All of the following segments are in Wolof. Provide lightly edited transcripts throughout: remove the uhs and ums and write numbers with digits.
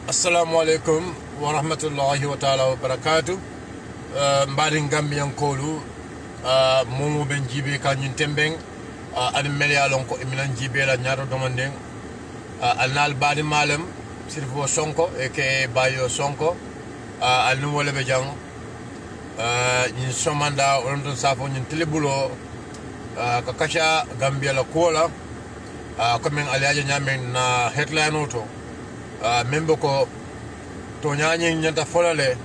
Assalamualaikum warahmatullahi taala wabarakatuh. Mbadin Gambian kolu momo ben jibe ka ñun tembeng ani melyalon ko eminan jibe la ñaato domanden alnal badi malam sirfo sonko e ke bayo sonko alnu wala be jang ñin somanda on don safo ñin telebulo ka kacha Gambia la kola ko men aliaje ñamen na headline auto membe ko to nyaanyi nyanta folale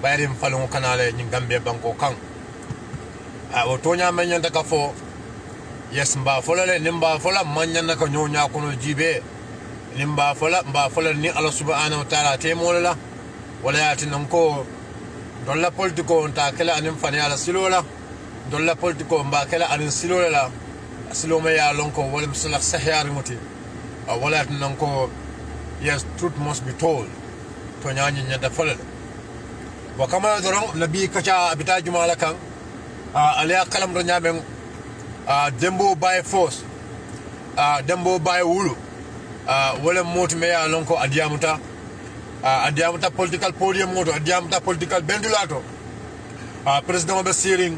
bayrim falon kanale nyi Gambia banko kan o to nyaame nyanta ka fo yes mba folale nimba fola manyana ka nyonya kono jibe nimba fola ni Allah subhanahu wa ta'ala te molala wala yatin ko dolla politiko onta kala anim fani ala silola dolla politiko mba kala anin silola silo me ya lonko wala misala sahyar muti wala yatin ko yes, truth must be told. Tonyani nyanda folale. Wakama dorong nabi kacha abita jumala kang alia kalam do nyameng dembo by force dembo by wulu wala moti me ya lonko adiamuta political podium moto adiamuta political bendulato president be siring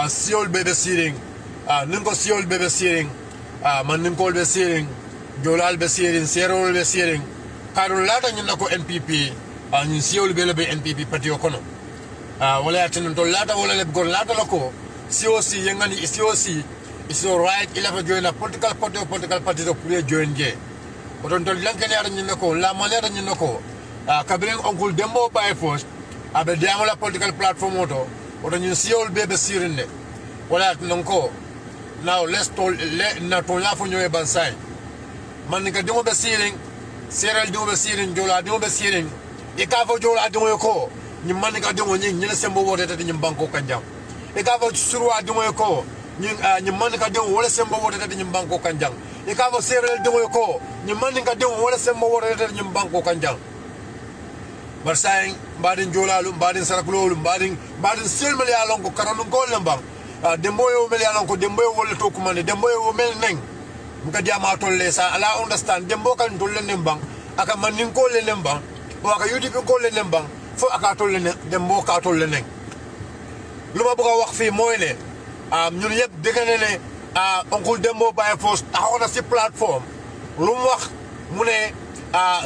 siol be siring ninko siol be siring man ninko be siring Jolal be siring serol be siring karul lata nyina ko NPP ñin siol be be NPP parti okono wala yatin to lata wala le gol lata lako COC yengani COC is your right ila join a political party to play join je oton to lankene ara nyina ko la manera nyina ko kabren onkul dembo by force abe diamola political platform oto oton ñin siol be sirinde wala yatin ko now let's to na to ya fo nyoy bansay man ka dimo be siring seral dimo be siring jola dimo be siring e ka fo jola dimo ko ni man ka dimo ni ni sembo wote tati ni banko kanjam e ka fo surwa dimo ko ni man ka dimo wala sembo wote tati ni banko kanjam e ka fo seral dimo ko ni man ka dimo wala sembo wote tati ni banko kanjam barsay mbadin jolalu mbadin sarakulolu mbadin selmel ya lonko karanu gol lambam dembo yo mel ya lonko dembo yo wala to kumane dembo yo mel neng muka diama tolle sa ala understand dembo kan tolle nembang aka manin ko le nembang o aka yudi ko le nembang fo aka tolle ne dembo ka tolle neng luma buga wax fi moy ne ñun yeb degene ne oncle dembo by force taxona ci plateforme lum wax mu ne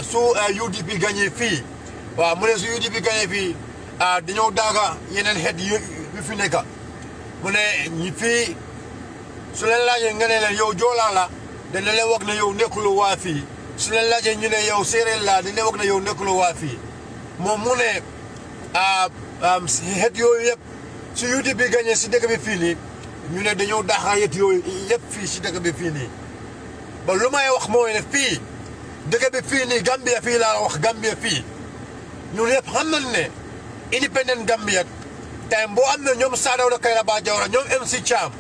su UDP gagné fi wa mu ne su UDP gagné fi dañu daga yenen head yu fi neka mu ne ñi fi su leen laajee nga ne leen yow joolaa la dana leen wax ne yow nekkuloo waa fii su leen laajee ñu ne yow séeréer la dana leen wax ne yow nekkuloo waa fii moom mu ne xeet yooyu yëpp su UDP bi gagné si dëkk bi fii nii ñu ne dañoo daaxaa yet yooyu yëpp fii si dëkk bi fii nii ba lu may wax mooy ne fii dëkk bi fii nii Gambia fii laa wax Gambia fii ñun yëpp xam nañ ne independent Gambia time boo am na ñoom Sadawda Kairaba Jawara ñoom MC Cham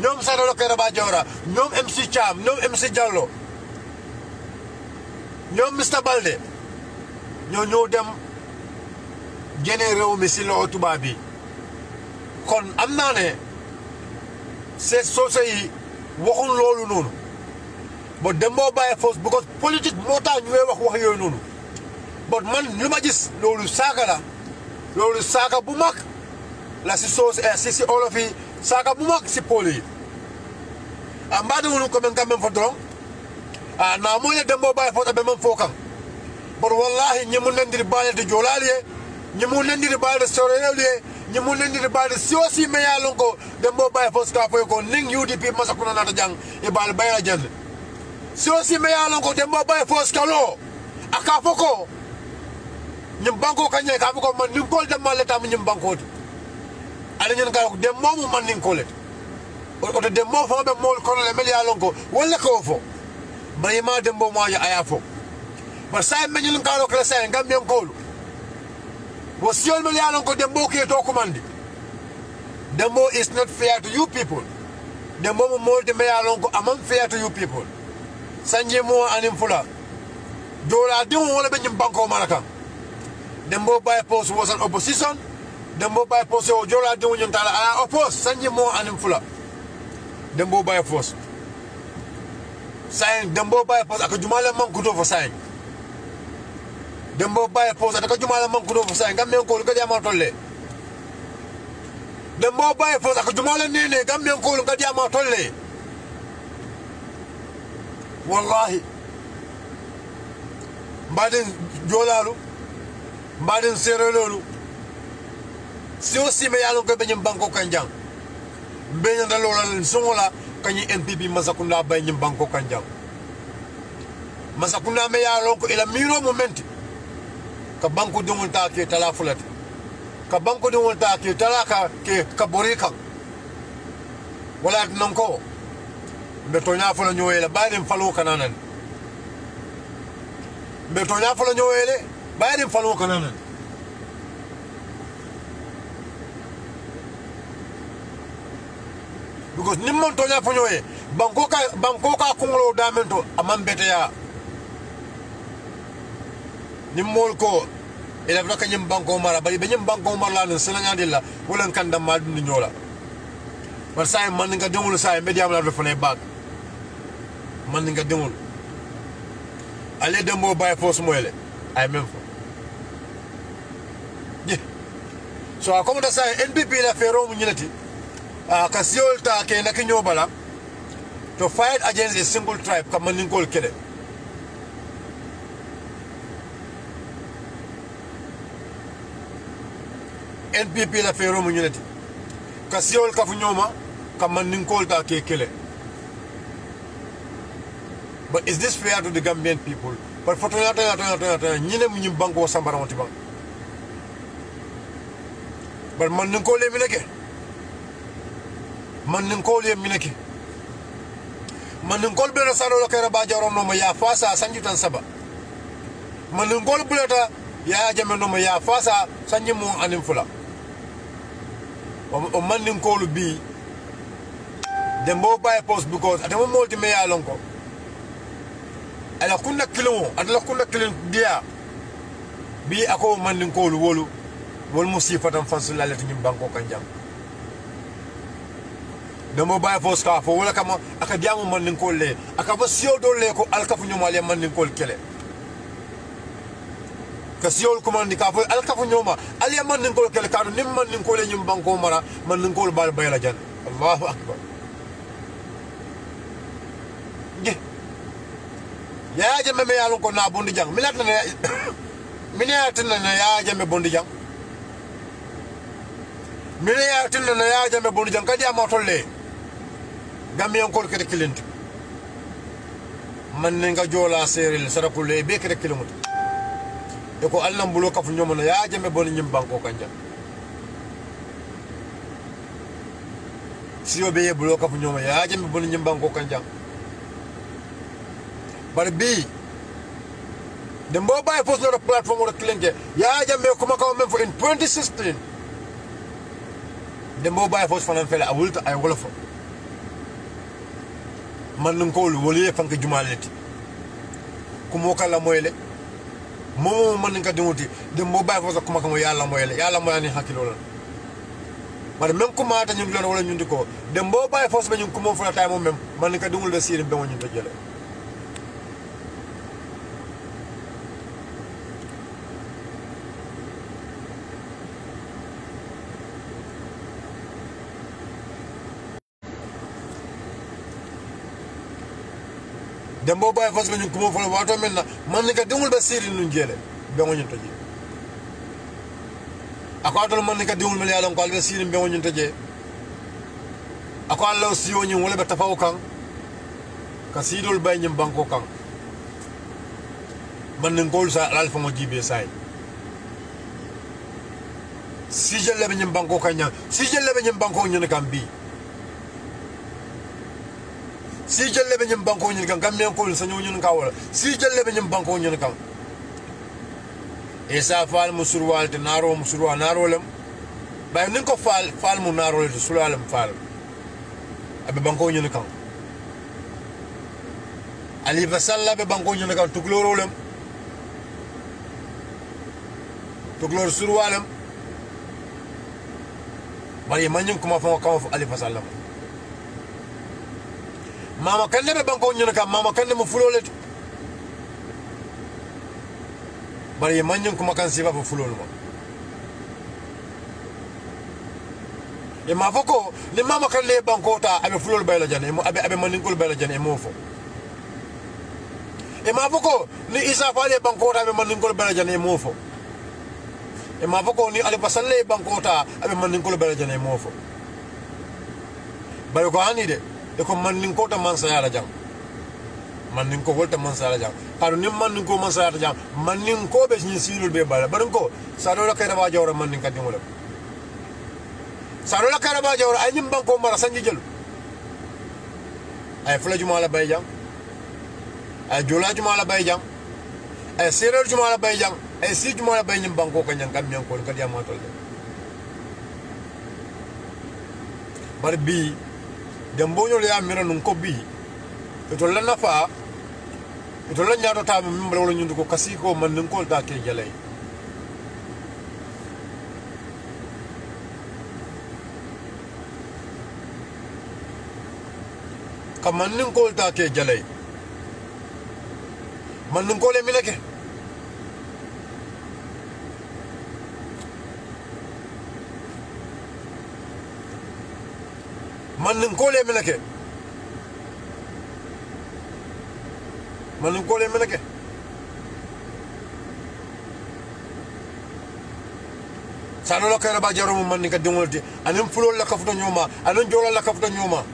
ñoom Sadawda Kairaba Jawara ñoom MC Cham ñoom MC Diallo ñoom Mr Balde ñoo dem génne réew mi si loxo tubaab bi kon am naa ne c'est soose yi waxul loolu noonu ba Dembo Baye Force bu ko politique moo tax ñu wax yooyu noonu ba man lu ma gis loolu saaga bu mag la si soose si olof yi saka bumak si poli ambade wonu ko men gamem fo dron na mo ne Dembo Baye Force be men fokam bor wallahi ñi mu nendir baale de jolali ñi mu nendir baale de soreleli ñi mu nendir baale de siosi me ya lonko Dembo Baye Force ka fo ko ning UDP masakuna na ta jang e baal bayra jand siosi me ya lonko Dembo Baye Force kalo aka foko ñim banko kanye ka foko man nim kol dem maleta ñim banko ala ñen ka ko dem momu man nin ko let o to dem mo fo be mol kono le mel ya lonko wala ko fo bay ma dem bo ma ya aya fo ba say men ñun ka lo kala say ngam ben ko wo siol mel ya lonko dem bo ke to commande Dembo is not fair to you people Dembo mo mol dem ya lonko amam fair to you people sanje mo anim fula dola dem wala be ñim banko malaka Dembo Baye Force was an opposition Dembo Baye Force o jola de won tala a oppose sanje mo anim fula Dembo Baye Force sayin Dembo Baye Force ak jumala man ko to fo sayin dembo baye posa ta jumala man kudo fusa ngamen ko ga diama tolle dembo baye posa ka jumala nene ngamen ko ga diama tolle wallahi mbaden jolalu mbaden serelolu si aussi me yalo ko benyam banko kanjang benya dalola songola kanyi NPP masakunda benyam banko kanjang masakunda me yalo ko ila miro momenti ka banko dongol ta ke tala fulati ka banko dongol ta ke tala ka borika wala nanko be tonya fala nyoyela baydim falo kananan be tonya fala nyoyele baydim falo kananan because nimmon tonya fo nyoye banko ka kungolo damento amambete ya nimmol ko ila braka nyim banko mara bari be nyim banko mara la senanga dilla wolen kanda ma dund nyola war say man nga demul say mediam la defone bag man nga demul ale dembo bay force moyle ay même fo so comme da say NPP la fero mu ñilati ka siol ta ke nak ñobala to fight against a single tribe kam man ngol kede NPP la fero mu ñilati ka siol ka fu ñoma kam man ngol ta ke kele. But is this fair to the Gambian people? But for ñine mu ñu banko sambara wonti bang. But man ngol le mineke man ngol le mineke man ngol be saro lo kera ba jaro no ma ya fasa sanji tan saba man ngol bulata ya jame no ma ya fasa sanji mu anim fula o man ngol bi dembo by post because atamo multi me ya lonko ala kunna kilo adala kunna kilo dia bi ako man ngol wolu wol musifatan fansul lalati nyim banko kanjam demo bay fos ka fo wala kama aka diamu man ngol le aka ba siyo do le ko alkafu nyoma le man ngol kele ka siyo ko man ka fo alkafu nyoma ali man ngol kele kanu nim man ngol le nyim banko mara man ngol bal bayla jan allahu akbar ya jame me yalon ko na bondi jang minata ne minata ne ya jame bondi jang minata ne ya jame bondi jang kadi ama tolle Gambian ko kete kilenti man nga jola seril sarakule be kete kilometer e ko alnam bulo kafu nyoma ya jame bondi nyim banko kanja siyo be bulo kafu nyoma ya jame bondi nyim banko kanja. But B, the mobile post not a platform or a clinker. Ya jambe kuma come for in 2016. The mobile post fan fella I will for. Man call wole fanke jumaleti. Kumoka la moele. Mo man nga dimuti. The mobile post kuma kama ya la moele ni hakilo. But même kuma ta nyum lon wala nyundi ko. The mobile post be nyum kuma for time mem man nga dumul be sire be wonyu to jele. Dembo bay fas ñu ko mo fa wato melna man nga dingul ba siri ñu jele be ngo ñu toje ako adol man nga dingul mel yalla ko albe siri be ngo ñu toje ako Allah siyo ñu wala ba tafaw kan ka sidol bay ñim banko kan man ngol sa alfa mo jibe say si jelle be ñim banko kan si jelle be ñim banko ñu kan bi si jelle be nyim banko nyil kan gammen ko sa nyun ka wala si jelle be nyim banko nyun kan e sa fal musurwal te naro musurwa naro lem bay nin ko fal mu naro le sulalem fal abe banko nyun kan ali basalla be banko nyun kan tugloro lem tuglor surwalem bari manyin kuma fa ali basalla mama kanne be banko nyuna kam mama kanne mo fulole bari manjum kuma kan sifa fo fulol mo e ma foko ni mama kan le banko ta abe fulol bayla jane mo abe maninkol bayla jane mo fo e ma foko ni isa fa le banko ta abe maninkol bayla jane mo fo e ma foko ni ale pasalle banko ta abe maninkol bayla jane mo fo bayo ko hani de e ko maninko ta man sayala jang maninko volta man sayala jang kadu ni maninko man sayala jang maninko be ni silul be bala barinko sado la kayda ba jawra maninka dingolo saro la karaba jawra ay ñim banko mara sanji jël ay fula juma la bay jang ay jola juma la bay jang ay serer juma la bay jang ay si juma la bay ñim banko ko ñang kam ñang ko ka diama tol bar bi dem boñol ya mira nun ko bi to la nafa to la ñaato ta mi wala ñundu ko kasi ko man nun ko ta ke jalay mannin kol ta ke jalay mannin kole milake mannin kole milake mannin kole milake sano la kayra ba jarum mannin ka dingolti anin fulol la kafto nyoma anin jola la kafto nyoma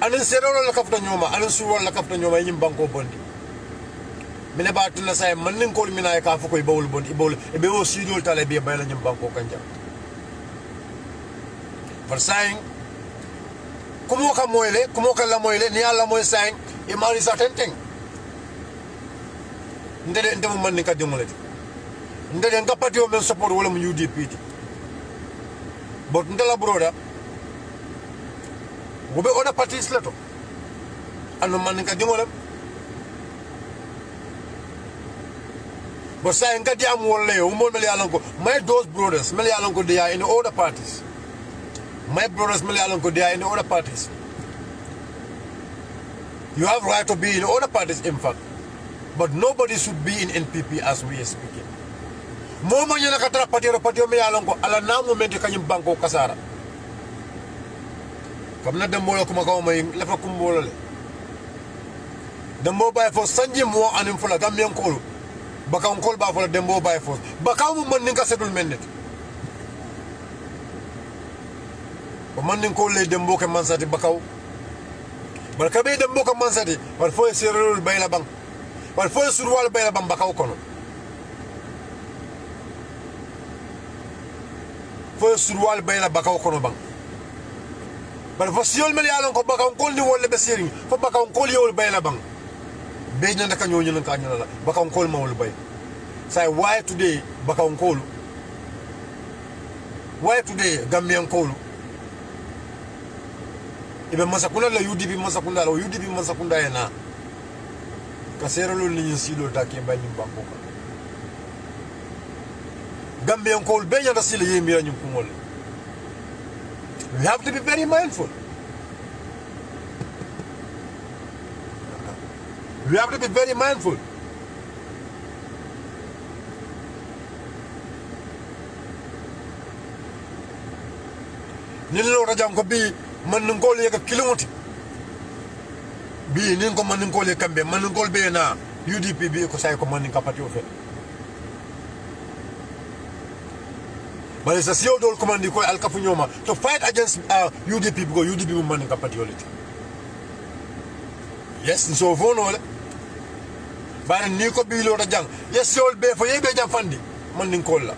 anin serolo la kafta nyoma anin suwol la kafta nyoma yim banko bondi mine batula say man nin ko mina ka fu koy bawul bondi ibol e be o sidol tale be bayla nyim banko kanja for saying kumo ka moyle kumo ka la moyle ni alla moy saying e mari certain thing ndede ndemu man ni ka dimolati ndede ngapati o men support wala mu UDP but ndala broda wobe oda parties lato anu man ka dingolem but say ngadi am wolle o mo mel yalan ko my those brothers mel yalan ko they are in other parties my brothers mel yalan ko they are in other parties you have right to be in other parties in fact but nobody should be in NPP as we are speaking momo nyana katra patio mel yalan ko ala na moment kanyum banko kasara comme na dembo la kuma ko may lafa kumbolo le dembo bay fo sanji mo anim fula gamien ko baka on kol ba fo dembo bay fo baka mo man ninka sedul mennet o man nin ko le dembo ke mansati bakaw barka be dembo ko mansati par fo serul bay la bang par fo surwal bay la bang bakaw kono fo surwal bay la bakaw kono bang bar fo siol mel yalon ko baka on kol ni wolle be sering fo baka on kol yewol bay la bang be na ndaka ñoo ñu ka ñu la baka on kol mawul bay say why today baka on kol why today gambian kol ibe masakuna la UDP masakunda la UDP masakunda yana ka seralo ni ñu silo ta ke bay ñu banko gambian kol be ñanda sile yemi ñu ko ngol. We have to be very mindful. We have to be very mindful. Nilo rajam ko bi man ngol ye ka kilomoti. Bi nin ko man ngol ye kambe man ngol be na UDP bi ko say ko man ka pati o fe. But it's a CEO dol command ko al kafu nyoma to fight against UDP because UDP mo man ka patriotic. Yes, so for no ba ni ko bi lo da jang yes yol be fo yebe jam fandi man nin ko la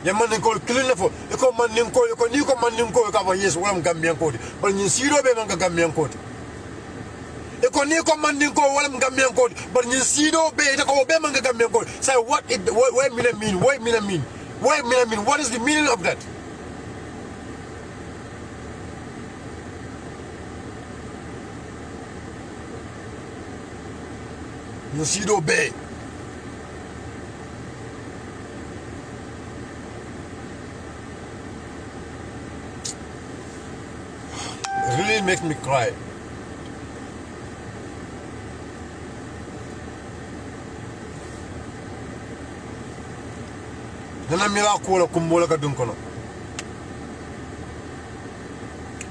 ya man nin ko kilin fo e ko man nin ko ko ni ko man nin ko ka fa yes wala gambian ko ba ni siro be man ka gambian ko e ko ni ko man nin ko wala gambian ko ba ni siro be de ko be man ka gambian ko say what mean what is the meaning of that? Nasido Bay. It really makes me cry. nana mira ko la kumbola ka dun kono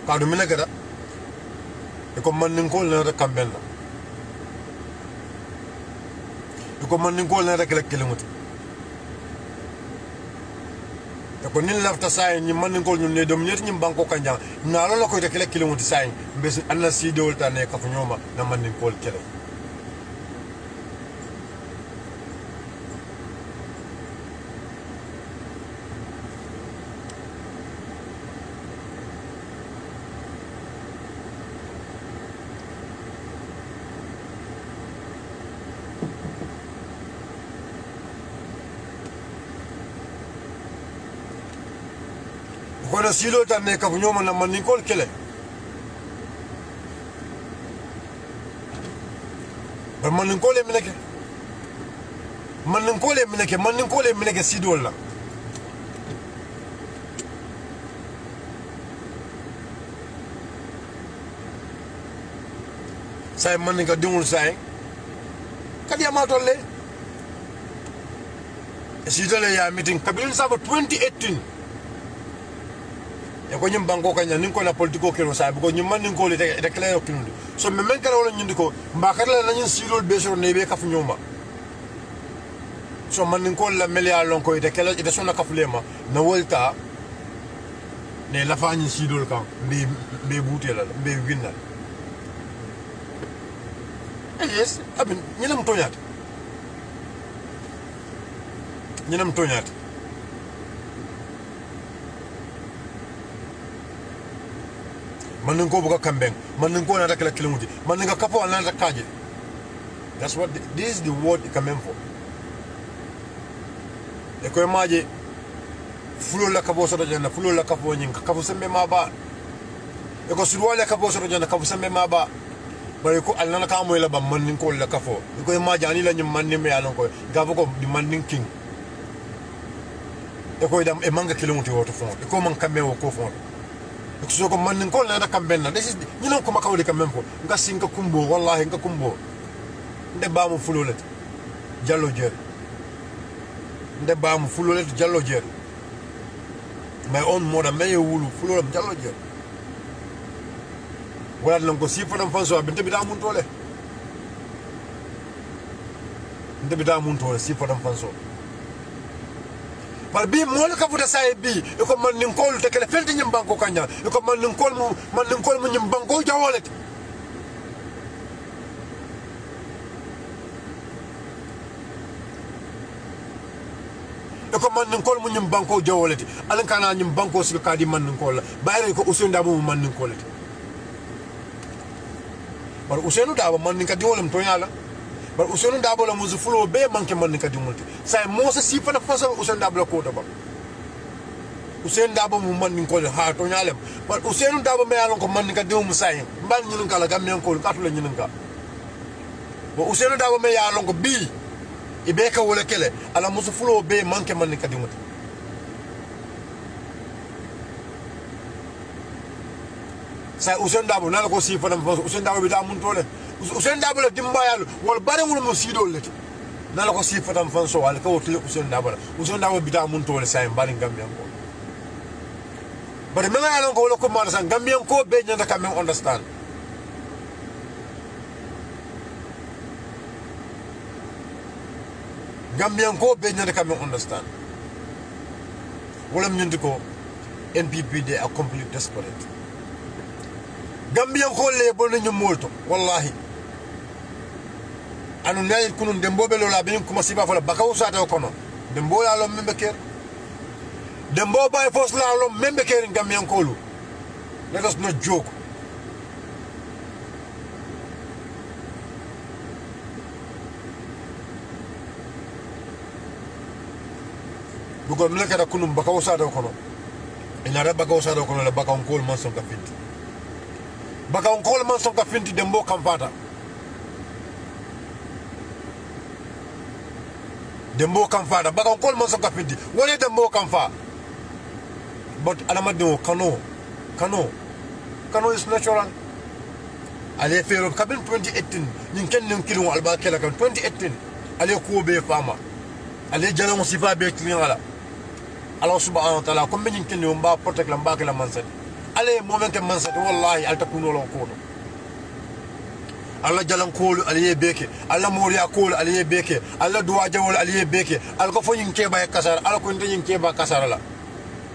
ka do mina kada e ko man nin ko la kambenna e ko man nin ko la kala kelemuti e ko nin lafta say ni man nin ko ñun ne dom ñet ñi banko kanjang na lo la ko de kala kelemuti say mbes anna si dewol tane ka fu ñoma na man nin ko kele kono silo tan ne ka fu ñoma na man nin ko kele ba man nin ko le mineke man nin ko le mineke sidol la say man nin ka dingul say kadi ama tolle sidole ya meeting kabilin sabo 2018 e ko ñim banko kanya nin ko la politiko kero sa ko ñim man nin ko le de clair kinu so me men kala wala ñindi ko mbakar la nañu silol be so ne be kafu ñoma so man nin ko la melia lon ko de kala ide sona kafu lema na wolta ne la fañi silol kan be butela be winna yes abin ñinam toñat man nin ko buka kambeng man nin ko na takala kilomuti man nin ka kapo na takaje that's what this is the word it come for e ko maje fulo la kapo so jana fulo la kapo nyin kapo sembe ma ba e ko surwa la kapo so jana kapo sembe ma ba bare ko alna ka moy la ba man nin ko la kapo e ko maje ani la nyum man ni me alon ko gabo ko di man nin king e ko dam e manga kilomuti woto fon e ko man kambe wo ko fon so ko man ko la kambenna this is ñu non ko makawli kam même fo nga sinka kumbo wallahi nga kumbo nde baamu fulolet jallo jer nde baamu fulolet jallo jer my own mother may wulu fulolam jallo jer wala non ko si fodam fanso be nde bi da mun tole si fodam fanso par bi mo la ka futa say bi e ko man nin kol te kala felti ñim banko kanya e ko man nin kol mu ñim banko jawolet e ko man nin kol mu ñim banko jawolet alan kana ñim banko su ka di man nin kol bayre ko Ousseynou Dabo mu man nin kolet par Ousseynou Dabo man nin ka di wolam to yalla bar Ousseynou Dabo la musu fulo be manke man ka dimulti say mo sa si fana fasa Ousseynou Dabo la ko daba Ousseynou Dabo mu man ko ha to nyalem bar Ousseynou Dabo me yalon ko man ka dimu say mbal ñun kala gamen ko ka to la ñun ka bo Ousseynou Dabo me yalon ko bi ibe ka wala kele ala musu fulo be manke man ka dimulti say Ousseynou Dabo na la ko si fana fasa Ousseynou Dabo bi da mun tole Ousseynou Dabo la dimbayal wal bare mu mo sidol leti na la ko si fatam fanso wal ko tele Ousseynou Dabo bida mun to le say mbari Gambian ko bare me ngalon ko wala ko mar san Gambian ko be nyanda kam understand Gambian ko be nyanda kam understand wala ñundi ko NPP they are completely desperate Gambian ko le bon ñu molto wallahi anu nay kunun dembobe lola be kuma siba fala bakaw sata kono dembo la lo membe ker dembo bay fos la lo membe ker Gambian ko lu let us not joke bugo mle kada kunun bakaw sata kono ina ra bakaw sata kono la bakaw ko man son ka finti bakaw ko man son ka finti dembo kam fata dembo kan fa da baka kol man so ka fiti woni dembo kan fa but alamadou kano is natural ale fero kabin 2018 nin ken nin kilo alba kala kan 2018 ale ko be fama ale jalo mo sifa be klin ala Allah subhanahu wa ta'ala ko min kin ni mba protect la mba kala mansati ale moment ke mansati wallahi alta kuno lo ko no Allah jalan kolu aliye beke Allah moriya kolu aliye beke Allah duwa jawol aliye beke al ko fo nyin keba kasar ala ko nyin keba kasar la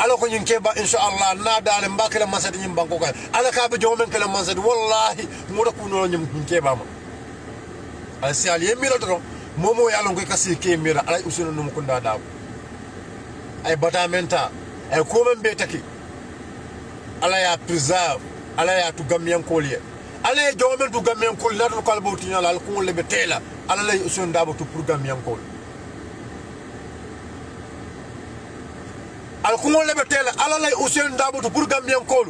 ala ko nyin keba inshallah na dale mba kala mansati nyin banko kay ala ka be jomen kala mansati wallahi mo da kuno nyin keba ma al si aliye mi la do momo ya lon ko kasi ke mira ala usunu num kunda da ay batamenta ay ko men be taki ala ya preserve ala ya tu gamyan koliye ala ya jomen tu gamyan kol la to kalbo tinya la ko le betela ala lay usunu dabo tu pour gamyan kol al ko le betela ala lay usunu dabo tu pour gamyan kol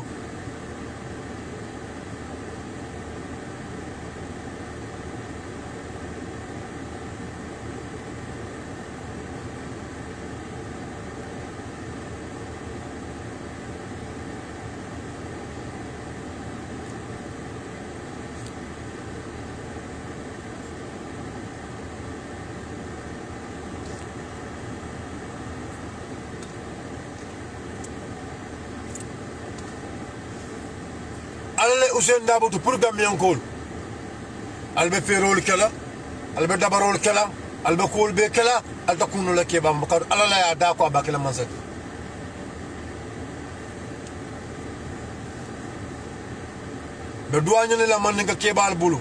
alale usen dabutu pour gambian kol albe ferol kala albe dabarol kala albe kol be kala alta kunu la kebam bakar alala ya da ko abakela mansat be duanya la man nga kebal bulu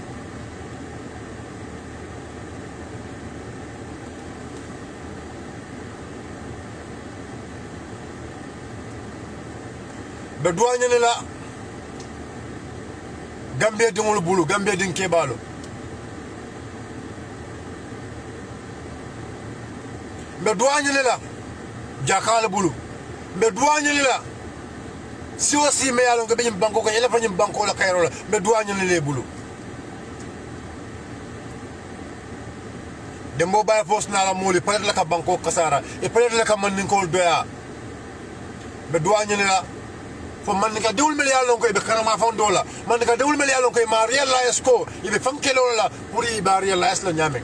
be duanya la Gambia dingol bulu Gambia ding kebalo mbe duanya la jakala bulu mbe duanya la si wasi me yalo ngabe nyim banko ko ele fa nyim banko la kayro la mbe duanya le bulu dembo bay fos na la moli peut la ka banko kasara e peut la ka man ni ko doya mbe duanya la fo man ka dewul mel yalla ko be karama fon dola man ka dewul mel yalla ko ma real la esko ibe fam kelo la pour iba real la esla nyame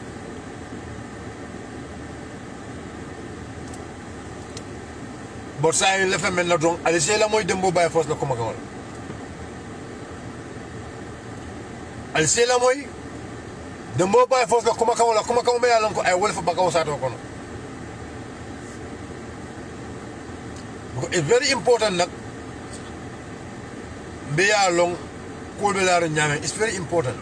bot say le fam na don ali c'est la moy dembo bay fos la ko ma wala ali c'est la moy dembo bay fos la ko ma wala ko ma yalla ko ay wol fa bakaw sa to kono it's very important nak be ya long ko be la nyame it's very important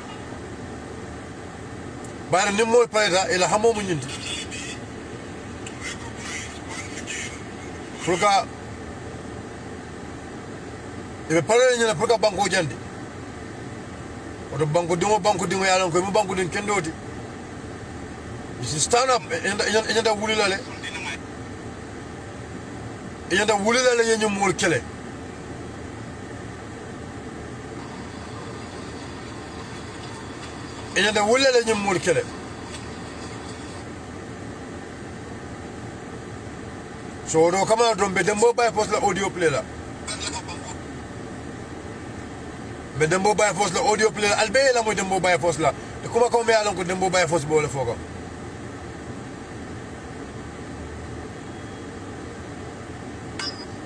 bare ni moy payda ila hamo mu nyindi fuka e pare ni na fuka banko jandi odo banko dingo ya long ko mu banko din kendoti you stand up enda wulila le enda wulila le yenyu mol kele ina da wulle la nyum kele so do kama dombe dembo bay post la audio play la be dembo bay post la audio play la albe la mo dembo bay post la de kuma ko me alon ko dembo bay post bo la foko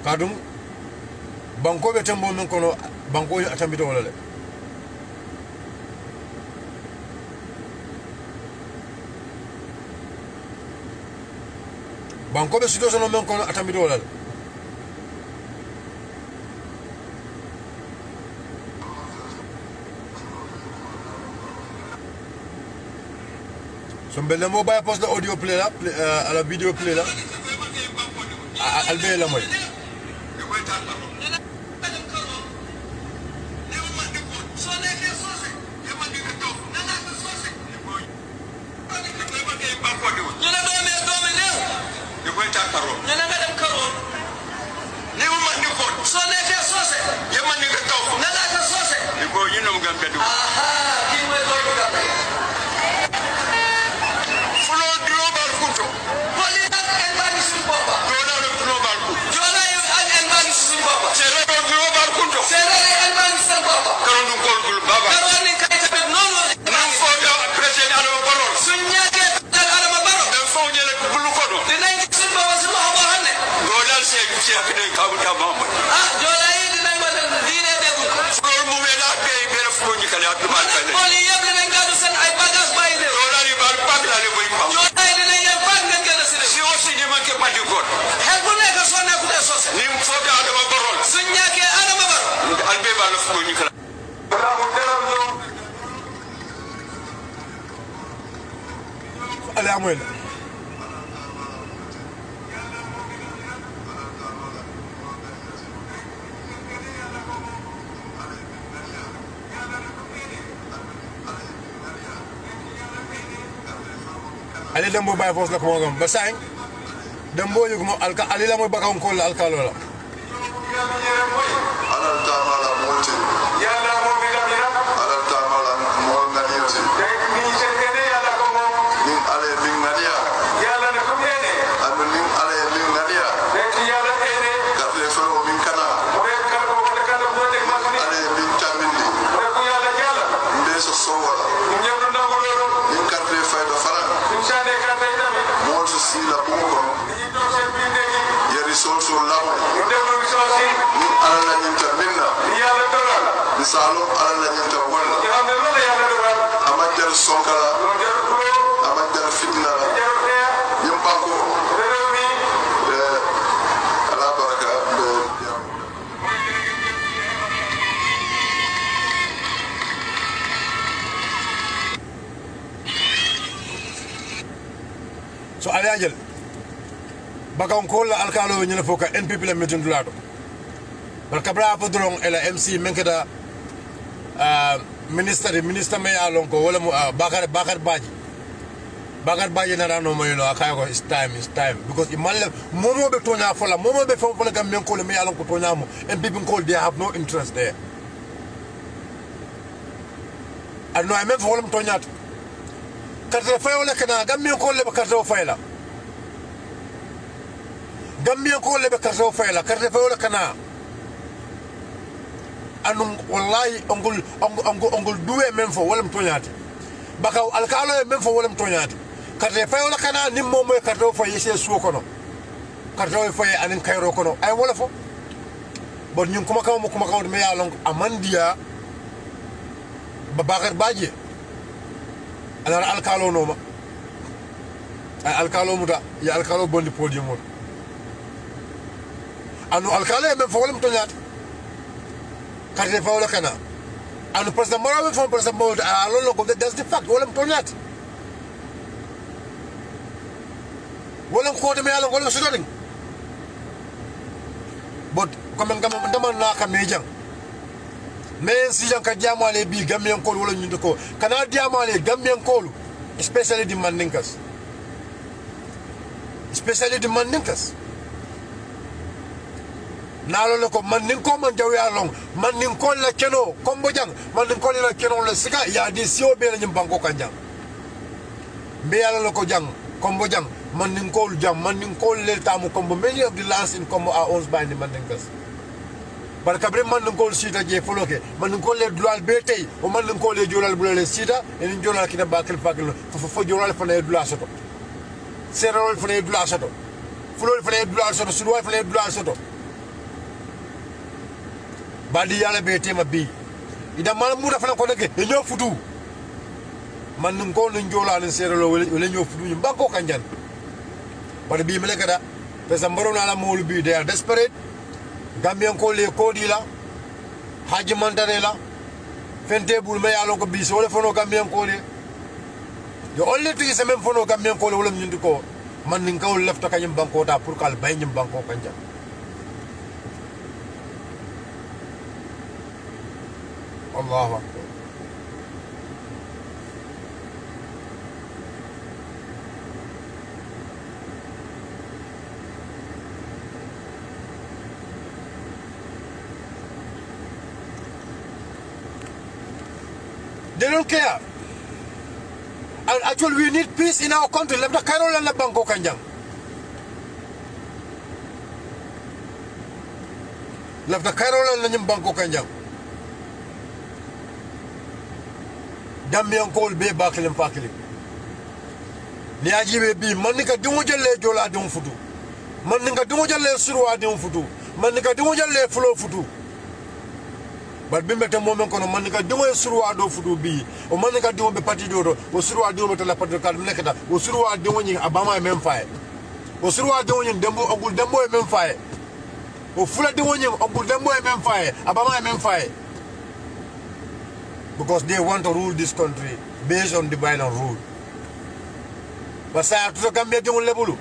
kadum banko be tembo men kono banko atambito wala le banko be situation no men kono atamido wala so mbele mo bay post la audio play la à la vidéo play la albe la moy badi god helbume ka sonna kuta sose nim foga adama barol sunyake adama baro albe ba lo fugo nyukala ala amoy ali dembo bay fos la ko ngam ba sang dembo yu ko alka ali la moy bakam ko la alka lola alal tamala moti yalla mo be gamira alal tamala mo nganiyoti de ni jengene yalla ko mo nin ale nin ngania yalla ne ko bene anu nin ale nin ngania de ki yalla ene kafle fo min kana mo be kan ko de kan ko de magni ale min tamindi mo ko yalla yalla ndeso sowala ni ñewdo nango lolu nin kafle fayda faran insane ka tay dami mo so sila bungo ni do se binde yeri so lawo ni dewlu mi so si nin ala la nin taminna ni yalla dogal misalo ala la nin ta wala ki xamne lolu yalla dogal amadel sonkala lo jaru ko amadel fitna jaru e yim banko rew mi ala baraka be so ali angel bakam ko la alkalo ñu foka npp la metin dulado par kabra fa drong ela mc menkeda minister me alon ko wala mu bakar baji na rano moylo akay ko it's time because imalle momo be tonya fola momo be fola gam men ko le me alon ko tonya mo npp ko they have no interest there and no I mean for them tonya carte fay wala kana gam men ko le carte fay la Gambia ko lebe karso fayla carte fay wala kana anu wallahi ongul duwe men fo wala mtonyati bakaw alkalo men fo wala mtonyati carte fay wala kana nim mom moy carte fay yese suwo kono carte fay anin kayro kono ay wala fo bon ñun kuma kaw me ya long amandia babakar baje ala alkalo no ma ay alkalo muta ya alkalo bondi podium mo anu alkalo men fo wala mtonyati carte fay wala kana anu president marawi fo president mo alolo ko that's the fact wala mtonyati wala ko de me yalla wala so ding but comme ngam dama na ka mejang mais si jan ka diamale bi gambien ko wala ñu ko kana diamale gambien ko especially di mandinkas nalo le ko mandin ko man jaw ya long mandin ko la keno kombo jang mandin ko la keno la sika ya di sio be la ñu banko kanjang be yalla la ko jang kombo jang mandin ko jang mandin ko le tamu kombo many of the lands in kombo are owned by the mandinkas bar kabre mandin ko sita je foloke mandin ko le dual be tay o mandin ko le jolal bu le sita en jolal kina bakal fakil fo jolal fa ne dula soto serol fa ne dula soto fulol fa ne dula soto sulwa fa ne dula soto badi yalla be tema bi ida mal muda fa ko neke e ñoo futu man ko no jolal serol wala ñoo futu ñu banko kanjan bar bi mele kada pesa mbarona la molu bi they are desperate Gambian ko le kodi la haji mandare la fente bul me yalo ko bi so le fono Gambian ko le yo only thing is même fono Gambian ko le wala ñindi ko man ni ngaw lefta kanyum banko ta pour kal bay ñim banko kanja Allahu akbar They don't care. And actually, we need peace in our country. Left the Carol and the Banco Kanjang. Left the Carol and the Banco Kanjang. Dambian call be bakil and fakili. Niaji be Manika Dumujale Jola Dum Fudu. Manika Dumujale Surua Dum Fudu. Manika Dumujale Flow Fudu. But bimbe te moment kono man ka dimo surwa do fudu bi o man ka dimo be parti do o surwa dimo be la parti kal nekata o surwa dimo ni abama même fay o surwa de wonyin dembo ogul dembo e men faye o fula de wonyin ogul dembo e men faye abama e men faye because they want to rule this country based on divine rule but sa to Gambia de won lebulu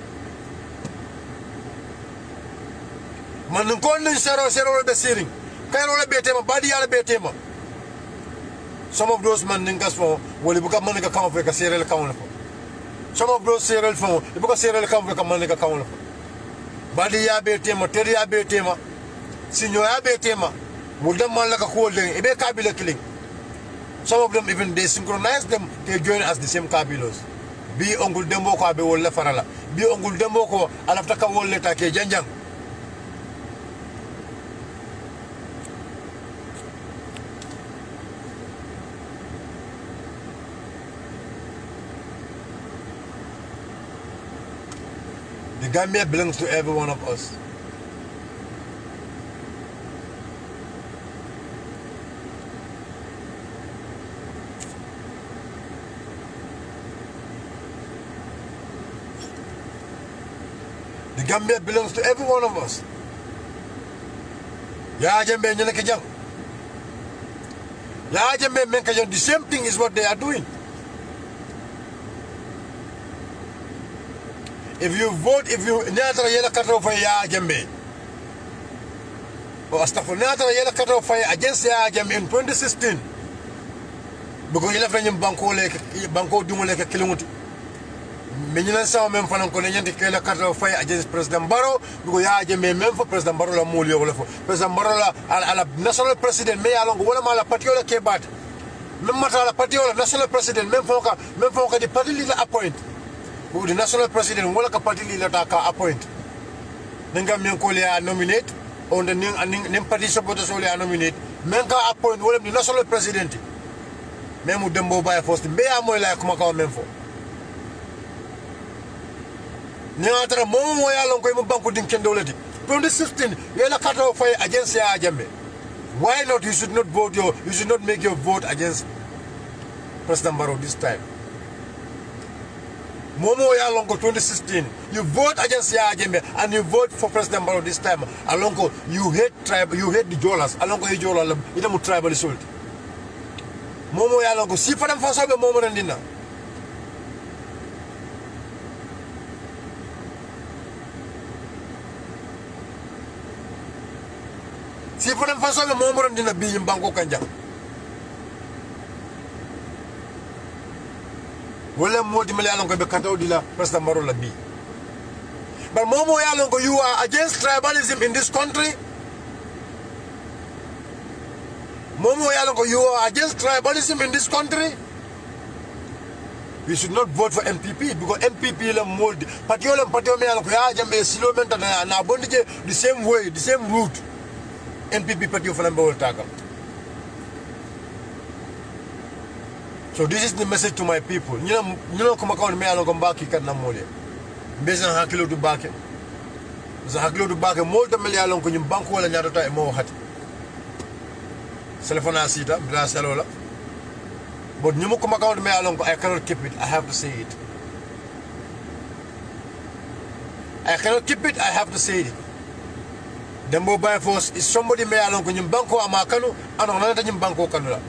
man ko nin sero be siring kayro le betema badi yala betema some of those man ningas for woli buka man ka kam fe ka serel kam la some of those serel for buka serel kam fe ka man ka kam la badi ya betema ter ya betema sinyo ya betema mudam man la ka ko den e be kabila killing some of them even they synchronize them they join as the same kabilos bi ongul dembo ko be wala farala bi ongul dembo ko alafta ka wolle ta ke janjang The Gambia belongs to every one of us. The Gambia belongs to every one of us. Ya Jambe nyene kejang. Ya Jambe men kejang. The same thing is what they are doing. If you vote, if you never yell cut off Ya Jambe, or Astaghfirullah, never yell cut off against Ya Jambe in 2016, because you left in Banco Dumuleke Kilometer. Many saw men from Colonial cut off against President Barrow, because Ya Jambe men for President Barrow la Mulio, President Barrow la national president, may along Walla Patiola Kebat, Memata Patiola, national president, Memfoka, the party leader appoint. The national president wala ka party leader ka appoint nga men ko le nominate on the nim party supporters wala nominate men ka appoint wala the national president memu dembo bay first be amoy la kuma ka men fo ni atra mo ya lon ko mo banku din ken dowlati 2016 yela kato fay against Ya Jambe. Why not you should not make your vote against President Barrow this time. Momo Yalongo 2016, you vote against Ya Jambe and you vote for President Barrow this time. Alongo, you hate the Jolas. Alongo you Jola, you don't tribal result. Momo Yalongo, see for them for some Momo and dinner. See for them for some Momo and dinner being Bango Kanja. Wala mo di Malayalong ko be kantaw dila President Barrow labi. But Momo Yalongo, you are against tribalism in this country. Momo Yalongo, you are against tribalism in this country. You should not vote for MPP because MPP la mold. Patiola Yalongo Ya Jambe silo menta na bondije the same way, the same route. MPP patio falambe wol takam. So this is the message to my people. You know, come account me along baki kan namole. Mbeza hakilo du baki. Za hakilo du baki molta meli along ko nyum banko wala nyaata ta e mo hati. Telefona sita bla salola. But nyum come account me along I cannot keep it. I have to say it. I cannot keep it. I have to say it. The mobile force is somebody me along ko nyum banko amakanu ano nanta nyum banko kanula.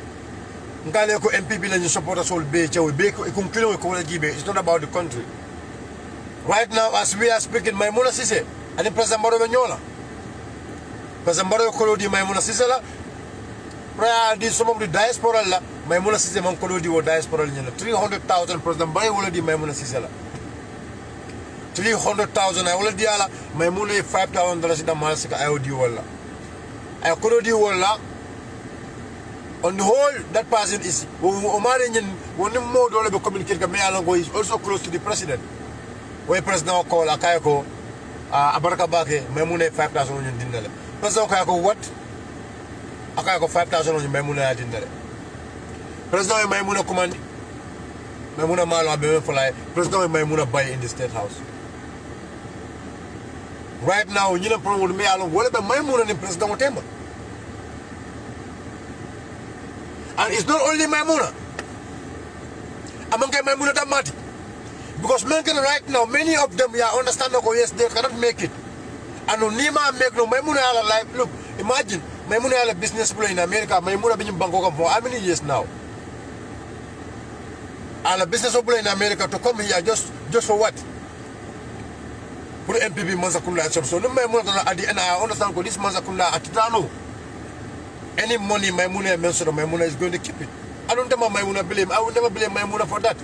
Ngale ko MPP la ñu support sol be ci be ko kilo ko wala jibe. It's not about the country. Right now as we are speaking Maimouna Cissé and President Barrow nyola. President Barrow ko di Maimouna Cissé la pra di some of the diaspora la Maimouna Cissé man ko di wo diaspora la 300,000 President Barrow wala di Maimouna Cissé la 300,000 ay wala di ala Maimouna $5,000 da malsika ay di wala ay ko di wala. On the whole, that person is Omari one more dollar be communicate Mealongo is also close to the president. Where President call Akayako Abaraka Bake, Memune 5,000 on dinner. President Akayako what? Akayako 5,000 on Memuna dinner. President Memuna command Memuna Malo Abe for life. President Memuna buy in the State House. Right now, you know, problem with Mealongo, what about Memuna and President Otemba? And it's not only Maimouna. Among Maimouna Damati. Because right now, many of them, understand that, yes, they cannot make it. And Nima make no Maimuna life. Look, imagine, Maimuna business in America, Maimuna being Bangkok for how many years now? And a business in America to come here just for what? Put MPP Manzakunda. So no Maimuna at the end, I understand this Manzakunda at Tano. Any money Maimuna mentioned, Maimuna is going to keep it. I don't ever Maimuna blame. I would never blame Maimuna for that.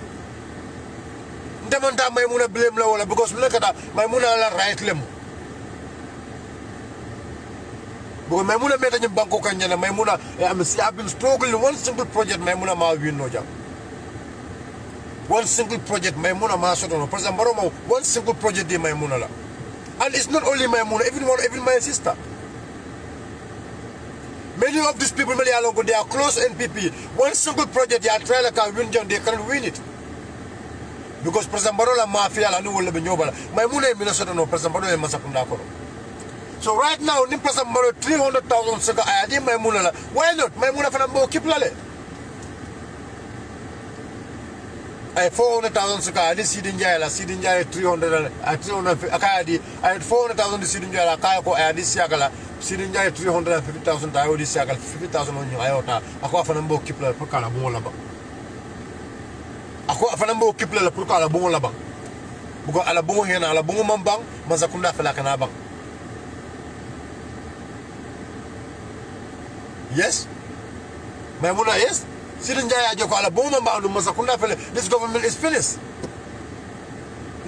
Demanda Maimuna blame Lola because look at that Maimuna right lem. Because Maimuna made in Bangkok and Maimuna, I've been struggling one single project Maimuna ma win no job. One single project Maimuna ma sotono. President Baroma, one single project de Maimuna. And it's not only Maimuna, even my sister. Many of these people, they are close NPP. One single project, they are trying to win, they can't win it. Because President Barola Mafia, I know will be Nobel. My money, Minnesota, no President Barola Masakunda. So right now, Nim President Barola 300,000 Saka, I did my Munala. Why not? My Muna Fanambo Kiplale. I had 400,000 Saka, I did Sidin Jala, 300, I 350, I had 400,000 Sidin Jala, Kayako, I had this Yakala. Sidin Jaya 350,000, I already said 50,000 on your iota. I go for a number Kipler per color Bolaba. I go for a number Kipler per color Bolaba. Because Alabon here and Alabon Mambang, Mazakunda Falakanabang. Yes? Maimuna, yes? Sidin Jaya Joko Alabon Mambang, Mazakunda Fala. This government is finished.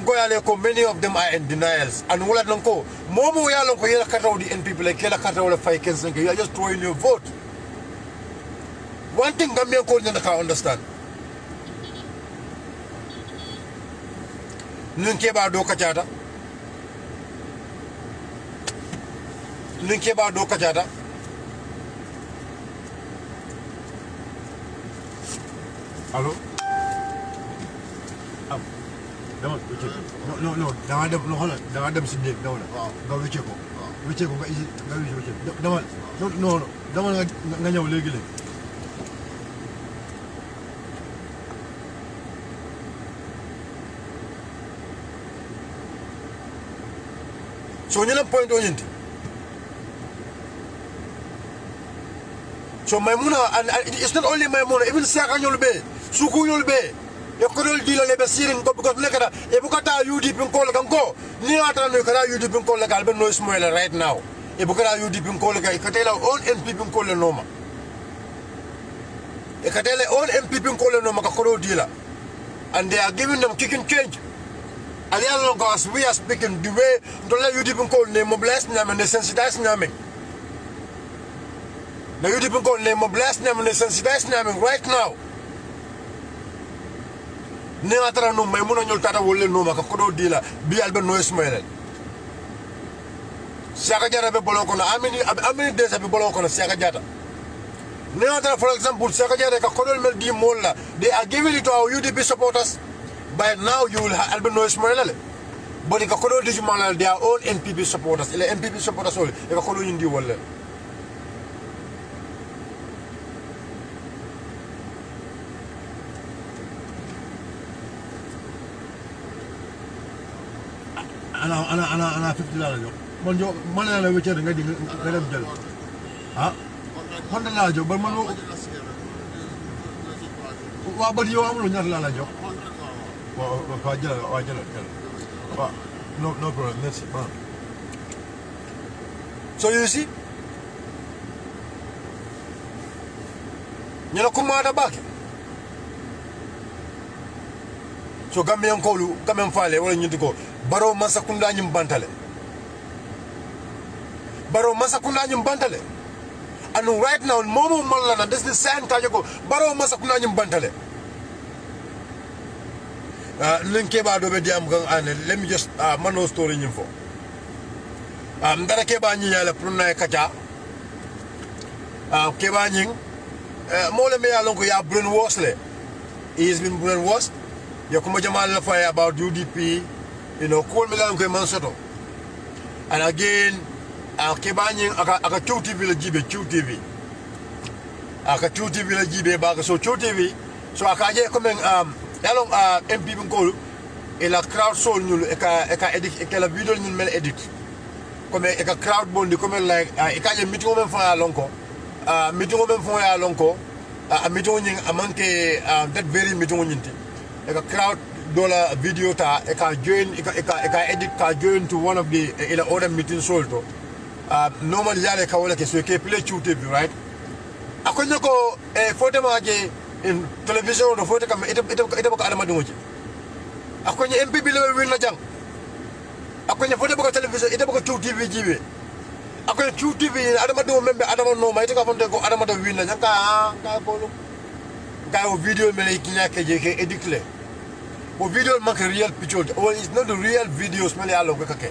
Many of them are in denials. And what I don't go, Momo Yaloko Yala Kata the NPP like Yala Kata or 5 cases, you are just throwing your vote. One thing Gambian Code can understand. Nunkeba do Kachata. Nunkeba do Kachata. Hello? No, Adam Sidney, no, go with Chico. We check over easy. No, legally. So, you know, point on it. So, Maimuna, and it's not only Maimuna, even Sakanyol Bay, Sukuyol Bay. You couldn't deal with the Syrian because look at if you got a UDP in Kola can go. Near UDP in Kola Galben no smaller right now. If you got a UDP in Kola, you can tell our own MPP in Kola Noma. You can tell our own MPP in Kola Noma Kakoro dealer. And they are giving them kicking change. And the other guys, we are speaking the way don't let UDP in Kola name mobilize them and they sensitize them. The UDP in Kola name mobilize them and they sensitize them right now. Neatara no Maimuna Yoltata will no Makakodo dealer, be Albert no Ismail. Sakajara Bolokona, how many days have you Bolokona Sakajata? Neatara, for example, Sakajara Kakodol Meldi Mola, they are giving it to our UDP supporters. By now you will have Albert no Ismail. But the Kakodo Digimal, their own NPP supporters, the NPP supporters, the Kakodo in the world. Ana $50 man jo man la wéccé nga di nga dem jël ah man la jox ba man wa ba yow amul ñaar la jox wa jël wa no problem merci so you see ñala ko ma da bak so Gambian Kolu Gambian Fale wala ñu diko Baro Masakunda nyum bantale. Baro Masakunda nyum bantale. And right now, Momo Malana, this is the same Kajako. Baro Masakunda nyum bantale. Linkeba do bediam and let me just mano story info. Dara keba nyala pruna kacha. Keba nying. Mole me alonko ya brainwashed le. He has been brainwashed. Yakuma Jamal Lafaya about UDP. You know, call me like a mansato. And again, Kebani, aka TV la jibe, TV. Aka TV la jibe baga so TV. So aka je coming along MP call et la crowd soul ñul e ka edit e ka la video ñul mel edit comme e ka crowd bondi comme like e ka je meeting men fa lonko meeting men fa lonko a meeting ñing amanke that very meeting ñinti e ka crowd dola video ta e ka join e ka edit ka join to one of the ila other meeting soul to normal yale ka wala ke so ke play TV right akonyo ko photo ma je in television do photo kam ite ko adama dungo akonyo MPB le wil na jang akonyo photo ko television ite ko TV jibe akonyo TV adama dungo membe adama no ma ite ka fonte ko adama do wil na jang ka ko lu ka o video me kinya ke je ke edit le o video man ke real picture or it's not the real videos me alo ko kake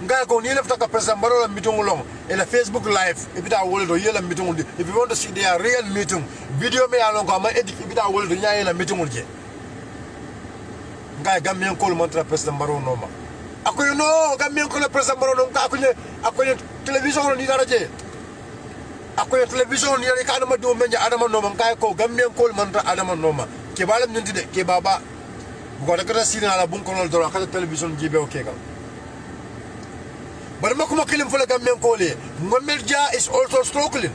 nga ko ni lefta ka president baro la meeting long e la Facebook live e bita wole do yela meeting if you want to see their real meeting video me alon ko ma edit e bita wole do nyaay la meeting je nga gamien ko montra president baro no ma akoy no gamien ko le president baro no ka akoy television ni dara je akoy television ni ka adama do menja adama no ma kay ko gamien ko montra adama no ma ke balam nyinti de ke baba ko da ka sina la bun ko no do ka television jibe o ke gal but makuma kilim for the Gambian Kole. Mohamed Jah is also struggling.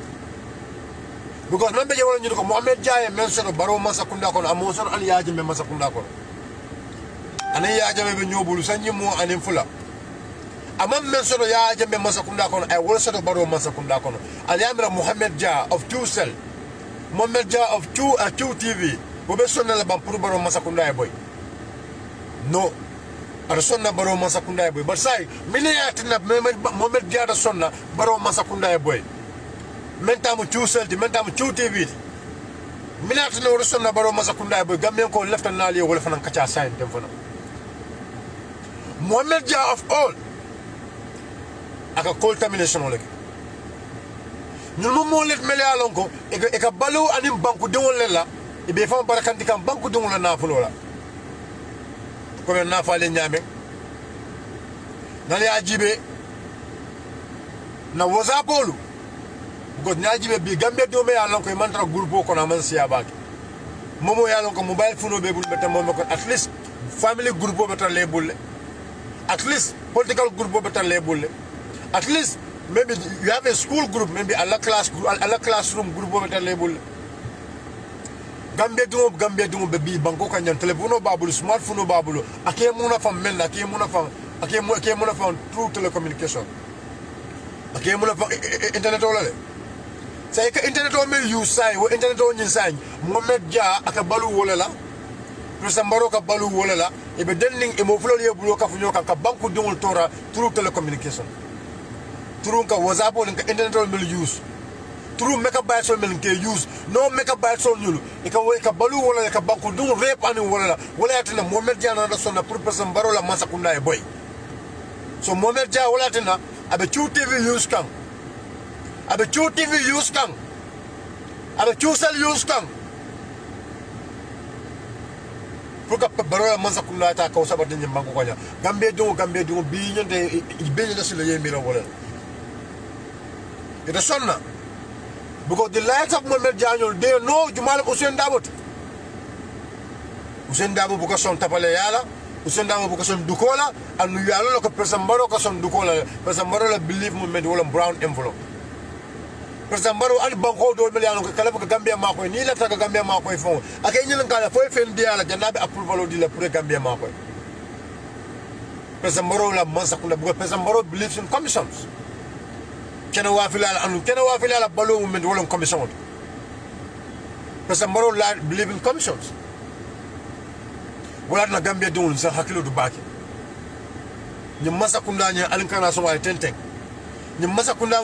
Because remember you want to know Mohamed Jah mentioned Baro Masakunda kon Amoson and Yaji Masakunda kon. And Yaja me nyobulu sanyi mo anim fula. Amam mentioned Yaji Masakunda kon I will say Baro Masakunda kon. Aliamra Mohamed Jah of 2 Cell. Mohamed Jah of 2 TV. Bobesona la bampuru Baro Masakunda boy. No. Ada sonna baro masakunda boy but sai miliyatina Mohamed Jah sonna baro masakunda boy mentamu chuselti mentamu chu TV miliyatina wor sonna baro masakunda boy Gambian ko left na li wala fanan kacha sai dem fana Mohamed Jah of all aka contamination wala ñun mo let meliyalon ko e ka balu anim banku de wala la e be fam barakanti kam banku de wala na fulola comme na fale nyame nali ajibe na wazapolu god nyajibe bi Gambia do me yalon ko mantra groupe ko na man siya bak momo yalon ko mobile phone be bul beta momo ko at least family groupe beta label at least political groupe beta label at least maybe you have a school group maybe a classroom groupe beta label Gambia dungo be banko kanyan telefono babulu smartphone babulu ake muna fam men ake muna fam through telecommunication ake muna fam internet wala le say ka internet o me use sai wo internet o nyin sai Mohamed Jah aka balu wala la President Barrow ka balu wala la e be denning e mo flol ye bulo ka funyo ka banko dungo tora through telecommunication through ka WhatsApp o ka internet o me use true make a bad soul men ke use no make a bad soul nyulu e ka balu wala ka banku dum rep ani wala atina Mohamed Jah na sonna pour President Barrow la masakunda e boy so Mohamed Jah wala atina abe chu TV use kan abe chu TV use kan abe chu sel use kan pour ka Barrow la masakunda ta ka usaba din banku ko nya Gambia dungo bi nyande be nyande sile yemira wala ita sonna because the lights of Mohamed Jah they know Jumal Hussein Dabo. Hussein Dabo buka son tapale yala, Hussein Dabo buka son dukola, and you are like a President Barrow ka son dukola. President Barrow believe Mohamed wala brown envelope. President Barrow and banko do million ka kala ka Gambia mako ni la ta ka Gambia mako fon. Akay ni lang kala foi fen dia la janabe approval di la pour Gambia mako. President Barrow la mansakula buka President Barrow believes in commissions. Kena wafilala balu movement wala commission President Barrow believe in commissions wala na Gambia dun sa hakilo du baki ni masakunda nya alinkana so ay tenteng ni masakunda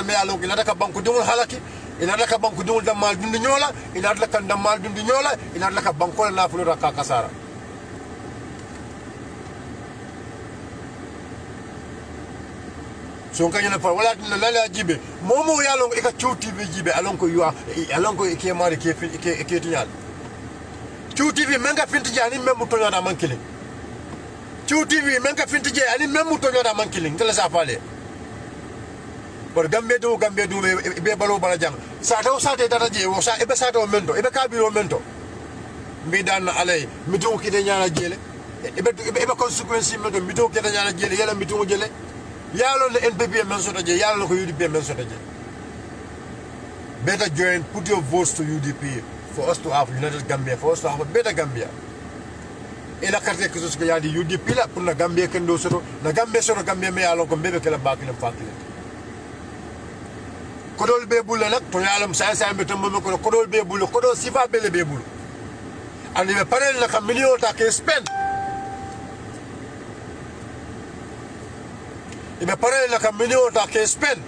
me alo ina daka banku dun halaki ina daka banku dun damal dundu nyola ina daka damal dundu nyola ina daka banku na fulo ka kasara so kanyana fa wala la jibe momo yalon e ka chu TV jibe alon ko ke mari ke tinyal chu TV menga finti jani memu to nyada mankile chu TV menga finti je ani memu to nyada mankile ngala sa fale por Gambia do be balo bala jang sa te data je wo sa e be sa to mendo e be kabiro mendo mi dan alay mi do ki de nyana jele ibe consequence me do mito keta nyana jele yala mito jele yalo le NPP men so je yalo ko UDP men so je. Better join, put your votes to UDP for us to have United Gambia, for us to have a better Gambia. Et la carte que ce qu'il y a de UDP là pour la Gambia kendo soto na Gambia soto Gambia me yalo ko bebe kala bakile fakile. Kodol be bulle nak to yalam sa be tambo ko kodol be bulle kodol sifa bele be bulle. And be parel la ka million ta ke spend. Ibe parel la ka million ta ke spend.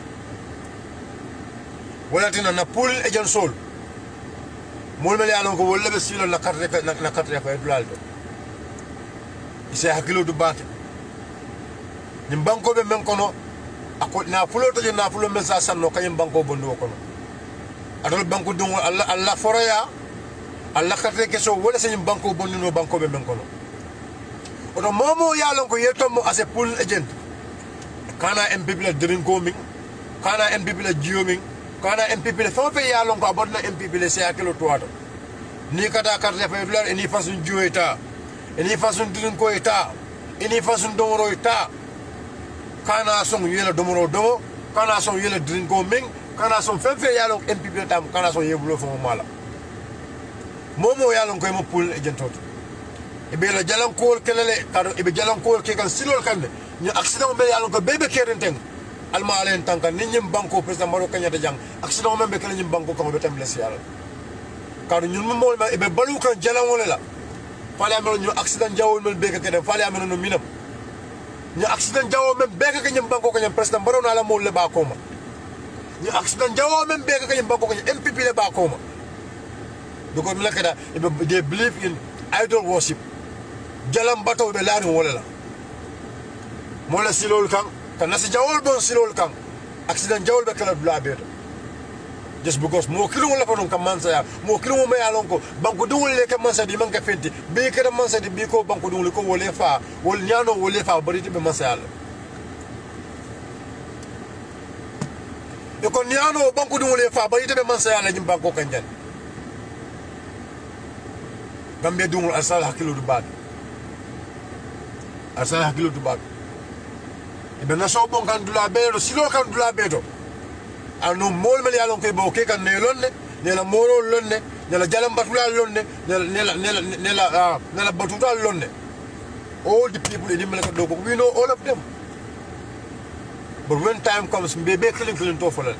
Wala tina na pool agent sol mol mel yalon ko wolle be silo na carte fa dulaldo ise hakilo du baake ni banko be men kono akol na fulo to na fulo men sa sanno kay banko bondo kono adol banko dum Allah foraya Allah carte ke so wala sen banko bondo no banko be men kono oto momo yalon ko yetommo ase pool agent kana MPP la drink coming kana MPP la jioming kana MPP le fon fe yalon ko abonna MPP le se akelo toato ni kata carte fa dollar eni façon jueta eni façon din ko eta eni façon domoro eta kana son yela domoro domo kana son yela din ko ming kana son fe yalon MPP tam kana son yebulo fo mala momo yalon ko mo pool agentot e be la jalan ko kelele kado e be jalan ko ke kan silol kande ni accident be yalon ko bebe kerenten alma alen tanka ni ñim banko president maro kanyata jang accident membe kala ñim banko ko be tam blessé yalla kadu ñun mo mol ma e be balu kan jalan wala la fale amelo ñu accident jawol mel beka kedem fale amelo no minam ñu accident jawo mem beka ka ñim banko ko ñam president maro na la mo le ba ko ma ñu accident jawo mem beka ka ñim banko ko ñam MPP le ba ko ma do ko mi la kada e be they believe in idol worship jalan bato be laani wala la mo la silol kan kana si jawol bon silol kan accident jawol be kala dula beto just because mo kilo wala fa non kam mansa ya mo kilo mo ya lon ko banko dum le kam mansa di man ka fenti be kada mansa di bi ko banko dum le ko wole fa wol nyano wole fa bari be mansa ya e ko nyano banko dum le fa bari be mansa ya la jim banko kan jan gambe dum asal hakilo du bad asal hakilo du bad ibe na so bon kan dula beto silo kan dula beto anu mol mel yalon koy bo ke kan ne lonne ne la moro lonne ne la jalam batula lonne ne la batuta lonne all the people in America do we know all of them but when time comes bebe killing to follow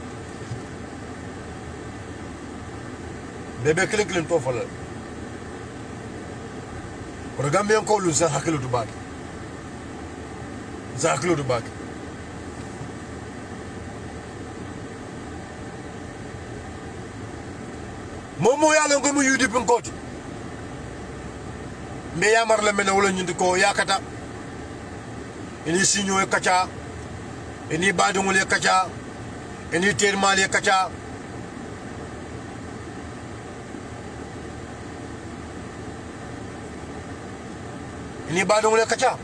bebe killing to follow ko Gambien ko lu sa hakilo du bak zaklo du bak momo yalon ko mu UDP ngoti me yamar la mena wala ñundi ko yakata ini signo e kacha ini badungul e kacha ini termal e kacha ini badungul e kacha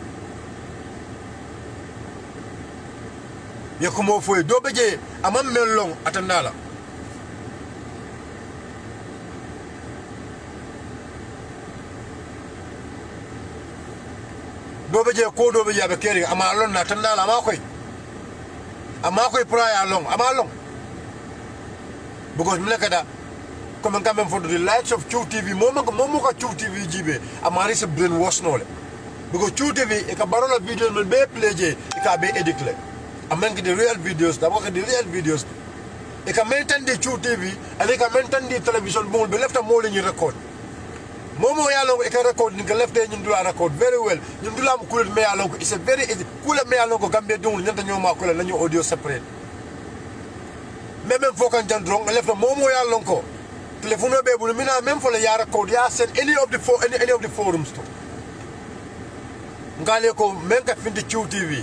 yakumo foy do beje amam melong atandala dobe je ko dobe ya be keri ama lon na tan dala ama koy praya long ama long because mlekada comme quand même for the likes of Chu TV momo ko Chu TV jibe ama rise brain wash nole because Chu TV e ka barola video mel be pleje e ka be edit le amanki the real videos da ko the real videos e ka maintain the Chu TV and e ka maintain the television mo be lefta mo le ni record momo yalon e ka record ni lefte ñun dula record very well ñun dula am cool me yalon ko it's a very easy cool me yalon ko Gambia dum ñanta ñoma ko la ñu audio separate même fo kan jandron lefte momo yalon ko telephone be bu mina même fo la ya record ya send any of the forums to ngale ko men ka findi Chu TV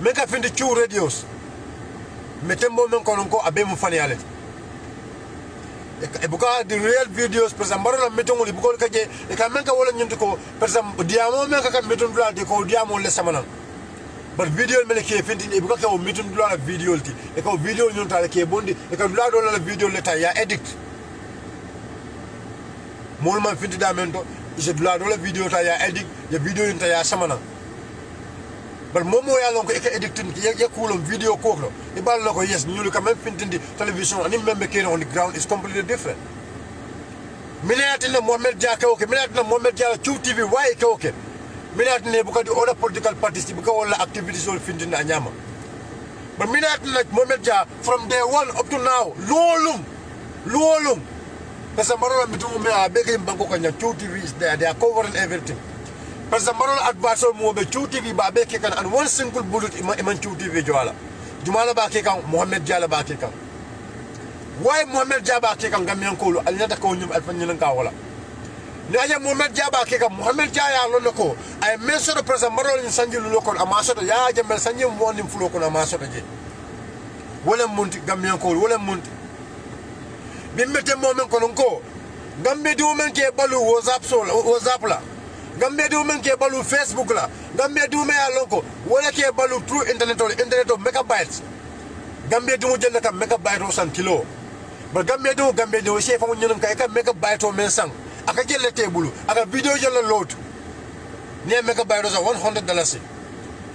men ka findi Chu radios metembo men ko non ko abe mu fani yalete e buka the real videos par exemple barala metongo li buko kaje e ka men ka wala nyunti ko par exemple diamo men ka meton dula de ko diamo le samana but video men ke finti e buka ko meton dula la video ti e ko video nyunta ke bondi e ka dula do la video le ta ya edit mol man finti da men to ise dula do la video ta ya edit ya video ta ya samana bal momo ya lon ko e ka editing ya kulum video ko ko e bal lako yes ñu lu ka même fintindi television ani membe kene on the ground is completely different minatina Mohamed Dia ka okay minatina Mohamed Dia Q TV why ka okay minatina bu ka di other political parties bu ka wala activities ol fintindi anyama but minatina Mohamed Dia from day one up to now lolum parce que marola mitu me a bege banko kanya Q TV is there, they are covering everything parce que marola advice mo be Q TV ba be ke kan and one single bullet iman Q TV jwala jumala ba ke kan Mohamed Dia la ba ke kan why Mohamed Dia ba ke kan gamian ko al nyata ko nyum al fanyin ka wala ni aja Mohamed Dia ba ke kan Mohamed Dia ya lon ko ay meso de parce que marola ni sanji lu ko amaso ya jamel sanji mo ni fulo ko amaso je wala munti gamian ko wala munti bimmete momen konon ko gambe di women ke balu WhatsApp la gambe di women ke balu Facebook la gambe di women ya lonko wala ke balu through internet megabytes gambe di mo jël ka megabyte o san kilo ba gambe di chef mo ñun kay ka megabyte o men sang aka jël te bulu aka video jël load ne megabyte o sa $100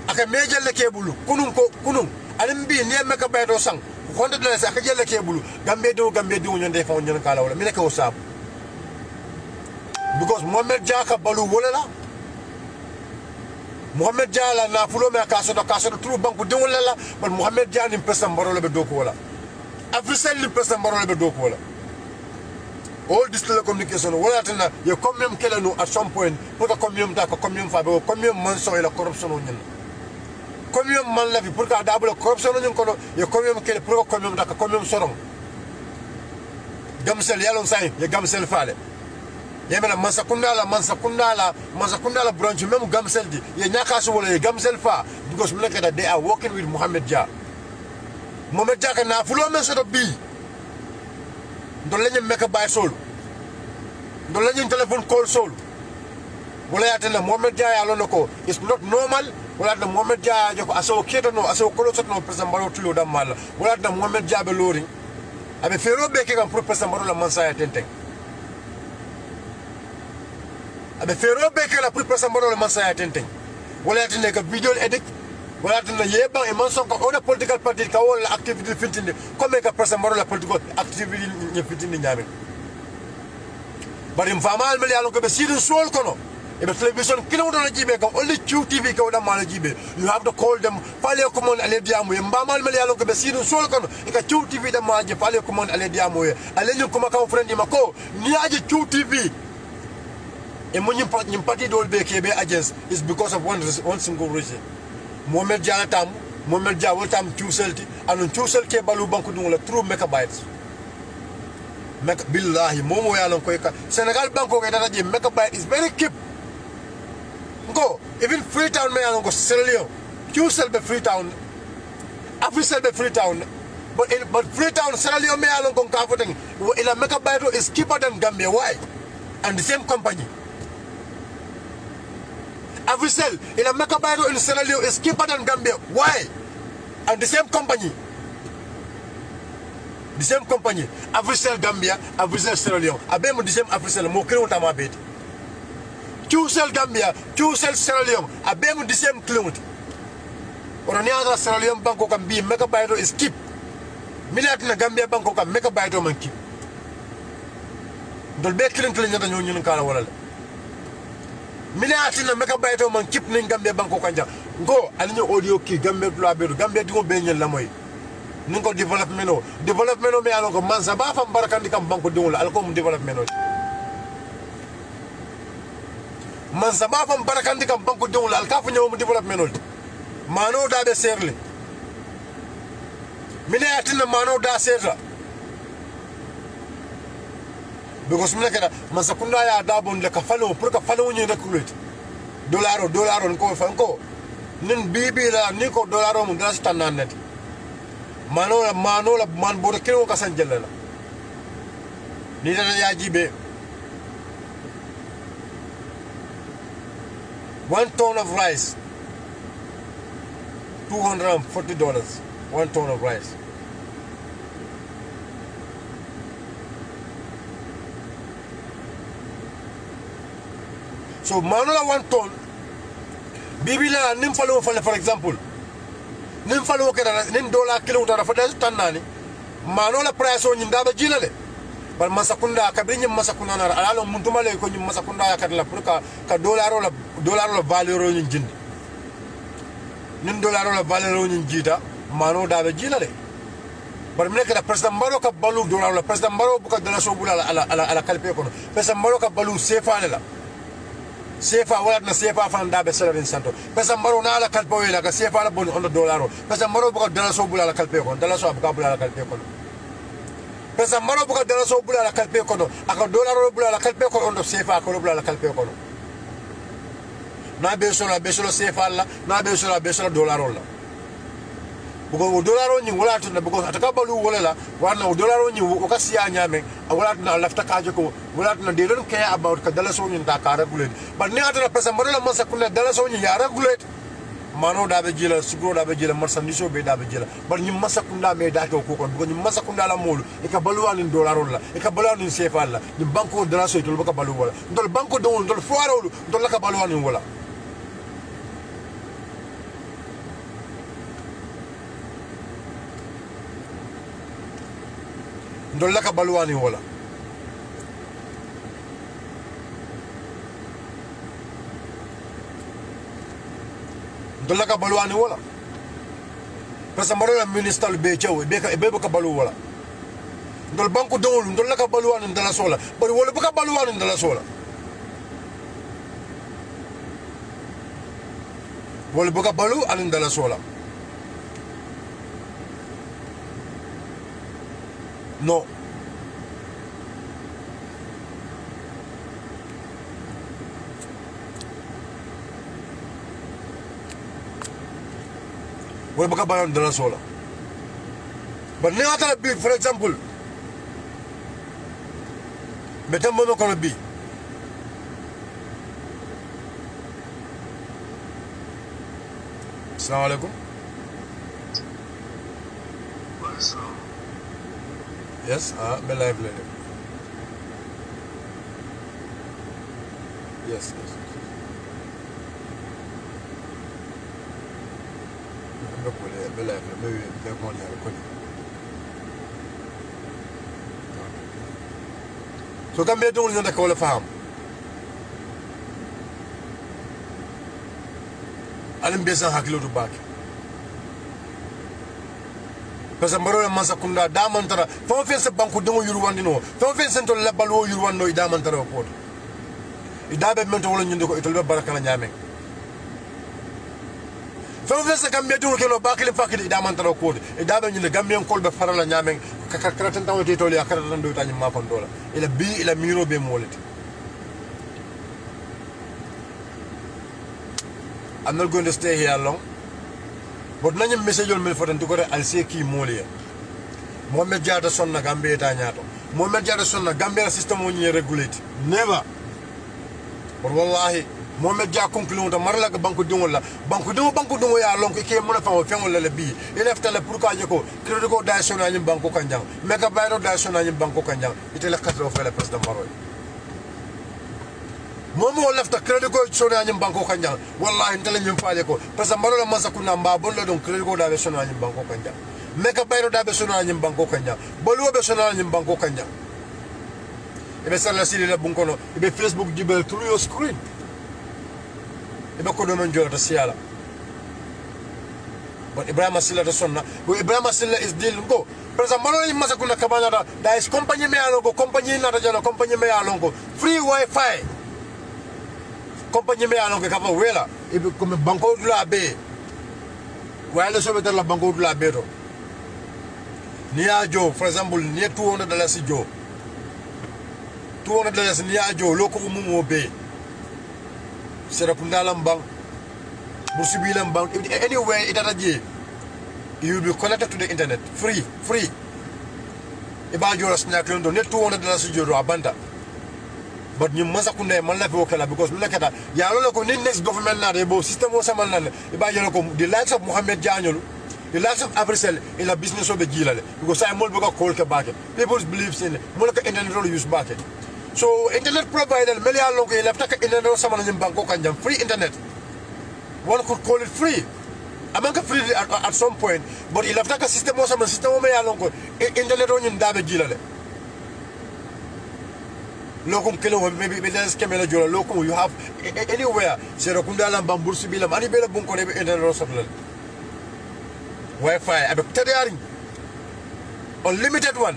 aka me jël ke bulu kunun alim bi ne megabyte o sang $100 aka jelle ke bulu gambe di ñonde fa ñon kala wala mi nek o sab because Mohamed Dia ka balu wala la Mohamed Dia la na fulo me ka so tru banku di wala la but Mohamed Dia ni pesa mbarolo be doko wala afisel ni pesa mbarolo be doko wala all this telecommunication wala tana ye comme même kala no at some point pour ka comme ta ko comme même fa be comme même man so la corruption o ñen comme man la fi pour ka dabula corruption ñu ko ye comme kele pour comme da comme soron gamsel yalon say ye gamsel faale ye mena mansa kundala branch même gamsel di ye nyaka so wala ye gamsel fa because me like that they are working with Mohamed Dia ka na fulo men so do bi ndo lañu meka bay sol ndo lañu telephone call sol wala yatena Mohamed Dia ya lon ko it's not normal wala na Mohamed Dia joko aso keto no aso kolo sotno president baro tulo dam mal wala na Mohamed Dia be lori abe fero be ke kan pour president baro la mansa ya tenten abe fero be ke la pour president baro la mansa ya tenten wala tene ka video edit wala tene yeba e man son ko on political party ka wala activity fitinde comme ka president baro la political activity ni fitinde nyame bari mfamal mel yalo ko be sidin sol kono if the television kino do jibe ka only Q TV ka wada mala jibe you have to call them fale ko mon ale diamu e mbamal mel yalo ko be sidun sol kono e ka Q TV da maaje fale ko mon ale diamu e ale ñu ko maka friend ma ko ni aje Q TV e mo ñim parti dol be ke be agents is because of one single reason Mohamed Dia tam Mohamed Dia wol tam Q selti anu Q sel ke balu banku dum la true megabytes billahi momo yalo ko ka Senegal banko ke data je megabyte is very cheap go even Freetown me go Sierra Leone QCell be Freetown Africell be Freetown but Freetown Sierra Leone me go kafoteng ila megabyte is cheaper than Gambia why and the same company Africell ila megabyte in Sierra Leone is cheaper than Gambia why and the same company Africell Gambia Africell Sierra Leone abem the same Africell mo kire wota ma beti QCell Gambia, QCell Sierra Leone, a bem the same client. Or any other Sierra Leone banko can be megabyte is keep. Minute na Gambia banko can megabyte man keep. Dol be client la ñu kala wala. Minute na megabyte man keep ni Gambia banko kan ja. Go ani audio ki Gambia la be Gambia di ko be ñen la moy. Ni ko development me alon ko man sa ba fam barakandi kam banko di wala alko development man sama fam barakandi kam banko dewul al kafu ñewum development ol mano da be serle mine atina mano da serta because mine kada man sakunda ya da bon le ka falo pour ka falo ñu recruit dollar ko fanko nin bibi la ni ko dollar mu dara stanan net mano la man bo kero ka sanjel la ni dana ya jibe 1 ton of rice, $240. 1 ton of rice. so manola 1 ton bibila nim falo fale for example nim falo kera nim dola kilo tara fa dal tanani manola price o nyinda ba jilale bal masakunda kabri masakunda na alalo muntuma le ko masakunda ya kadla pour ka dollar la valeur o nyin jindi nim dollar la valeur o nyin jita mano da ba jilale bar mine kada president mbaro ka balu dollar la president mbaro buka dala so bula ala kalpe ko president mbaro ka balu sefa la sefa wala na sefa fan da be salarin santo president mbaro na ala kalpe wala ka sefa la bon on dollar o president mbaro buka dala so bula ala kalpe ko dala so buka bula ala kalpe ko president mbaro buka dala so bula ala kalpe ko aka dollar o bula ala kalpe ko on sefa ko bula ala kalpe ko na be so sefa la na be so dollar o la bugo dollar ni wala tuna bugo atakabalu wala la wana dollar ni okasiya nyame wala tuna lafta kaje ko wala tuna they don't care about ka dala so ni ta ka regulate but ne atana pesa marola masa kunna dala so ni ya regulate mano da be jila sugro da be jila marsandiso be da be jila but ni masa kunna me da ko ko bugo ni masa kunna la molu e ka balu wala dollar la e ka balu ni sefa la ni banko dala so to ka balu wala ndol banko do ndol foaro ndol la ka balu wala wala ndolla ka baluwani wala ndolla ka baluwani wala parce que marola ministre be cew be ka balu wala ndol banku dongol ndolla ka baluwani ndala sola bari wala bu ka baluwani ndala sola wala bu ka balu ani ndala sola no wala baka balan dala sola but ne atala bi for example metam mo ko bi assalamu alaikum yes be live lele yes be live be mo ni ko ni so gambe do ni ndaka wala faham alim be san hakilo to baki parce que mbaro mansa kunda damantara fo fense banku dungo yurwandino fo fense to labalo yurwando damantara ko idabe mento wala nyinde ko itolbe barakala nyame fo fense gambe dungo kelo bakile fakile damantara ko idabe nyinde gambe kolbe farala nyame kakara tan tawo te toli akara tan do tani ma fon dola ila bi ila miro be molete I'm not going to stay here long. But nanyam message on milfotan to go al seki molia. Mohamed Jada son na Gambia tanyato. Mohamed Jada son na Gambia system on ye regulate. Never. But wallahi Mohamed Jada conclude ta marla ka banku dungola. Banku dungo ya long ke mo na fa fengo le bi. Ele afta la pour ka jeko credit ko dation na nyim banku kanjang. Mega bayro dation na nyim banku kanjang. Ite la katro fa la president Maroy. Momo lefta credit ko sona nyim banko kanja wallahi ntele nyim faale ko parce que marola masa kuna mba bonlo don credit ko da be sona nyim banko kanja meka bayro da be sona nyim banko kanja bolu be sona nyim banko kanja ibe sala sili la bunkono ibe Facebook jibel through your screen ibe ko do men jota siala but Ibrahim Silla to sonna but Ibrahim Silla is deal go parce que marola masa kuna kabana da is company me alongo company na da company me alongo free wifi compagnie me alon ke kapa wela e comme banko dula be wala so beter la banko dula be do ni ajo for example ni $200 jo $200 ni ajo loko umumo be sera kundalam bang busibilam bang anywhere itataje you will be connected to the internet free e ba jo snack londo ne $200 jo do abanda. But you must have man because look at that. Yaloko next government na the system was man the likes of Mohamed Janul, the likes of Abrisel in a business of the Gilale, because I'm more call back. People believe in Mulaka internet use back. So internet provider meli alon ko lafta ka internet sama na banko kanjam free internet. One could call it free. Amanga free at some point, but il lafta ka system o sama system o me alon ko internet o nyim dabe jilale. Lokum kilo maybe there's camera jola lokum you have anywhere sero kundala bambursi bilam ani bela bunko ne internet o sama. Wi-Fi abe tadari unlimited one.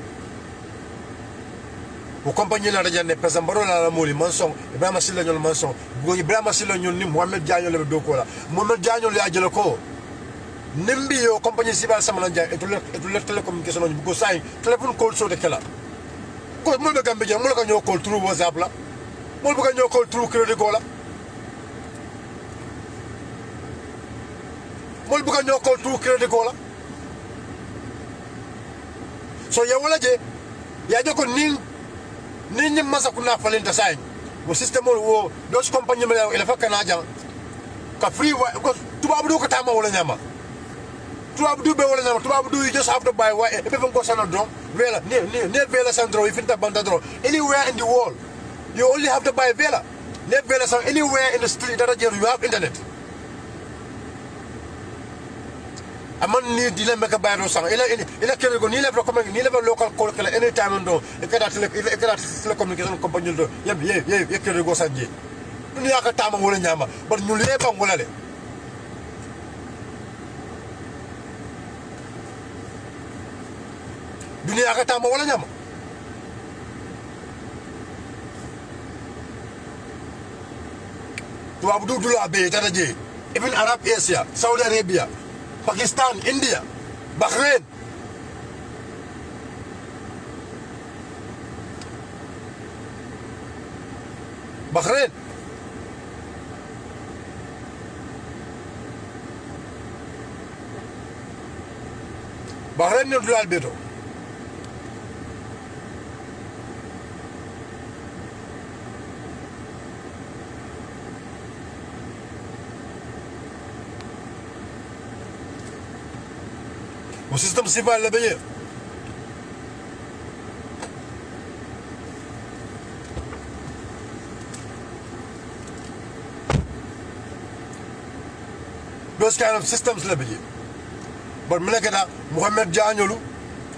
O compagnie la rajane pesa mbaro la moli mansong Ibrahima Silla ñol mansong go Ibrahima Silla ñol ni Mohamed Diagne le do ko la Mohamed Diagne le ajelo ko nimbi yo compagnie civil sama la jaay etul télécommunication ñu ko say téléphone call so de kala ko mo be gambe jam mo la ko ñoo call through WhatsApp la mo bu ko ñoo call through credit ko la mo bu ko ñoo call through credit ko la so ya wala je ya joko ni masa kuna falenta sai mo system wo dos compagnie me ila fakana jang ka free wa ko tubabu do ko tama wala nyama tubabu do be wala nyama tubabu do you just have to buy wa e be ko sana don vela ne vela sandro if inta bandadro anywhere in the world you only have to buy vela ne vela san anywhere in the street that you have internet aman ni dile meka bayro sang ila kere go ni le recommend ni le local call kala anytime ndo e kada tele communication compagnie do ye kere go sanje dunia ka tama wala nyama bar ñu le bang wala le dunia ka tama wala nyama to abdu dula be tata je even Arab Asia Saudi Arabia Pakistan, India, Bahrain. Bahrain. Bahrain ni dulu albedo. O sistem civil le beye those kind of systems le beye but melekata Mohamed Diagne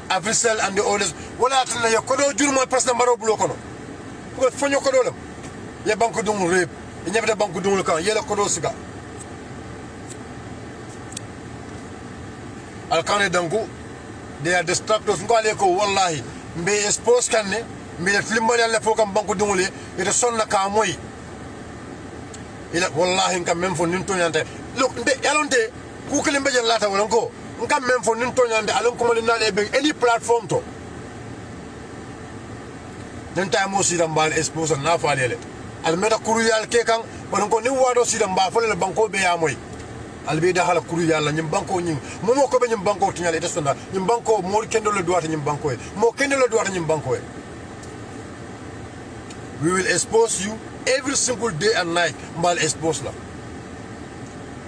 Africell and the others wala tan ya ko do jurmo president baro bulo kono ko fonyo ko do lam ya banko dum rep ñebata banko dum kan yela ko do siga alkane dangu they are distractors ngale ko wallahi mbe expose kanne mbe flimbal yalla fo kam banko dungule ite sonna ka moy ila wallahi kam même fo nin to nyante look nde yalonte ku kele mbe lata wala ko ngam même fo nin to nyante alon ko mo nale be any platform to den ta mo si dambal expose na fa lele al meta kuru yal ke kan bon ko ni wado si damba fo le banko be ya moy albida hala kuru yalla nyim banko nyim momo ko be nyim banko tinyale destonda nyim banko mo kendo le doata nyim banko mo kendo le doata nyim banko we will expose you every single day and night mbal expose la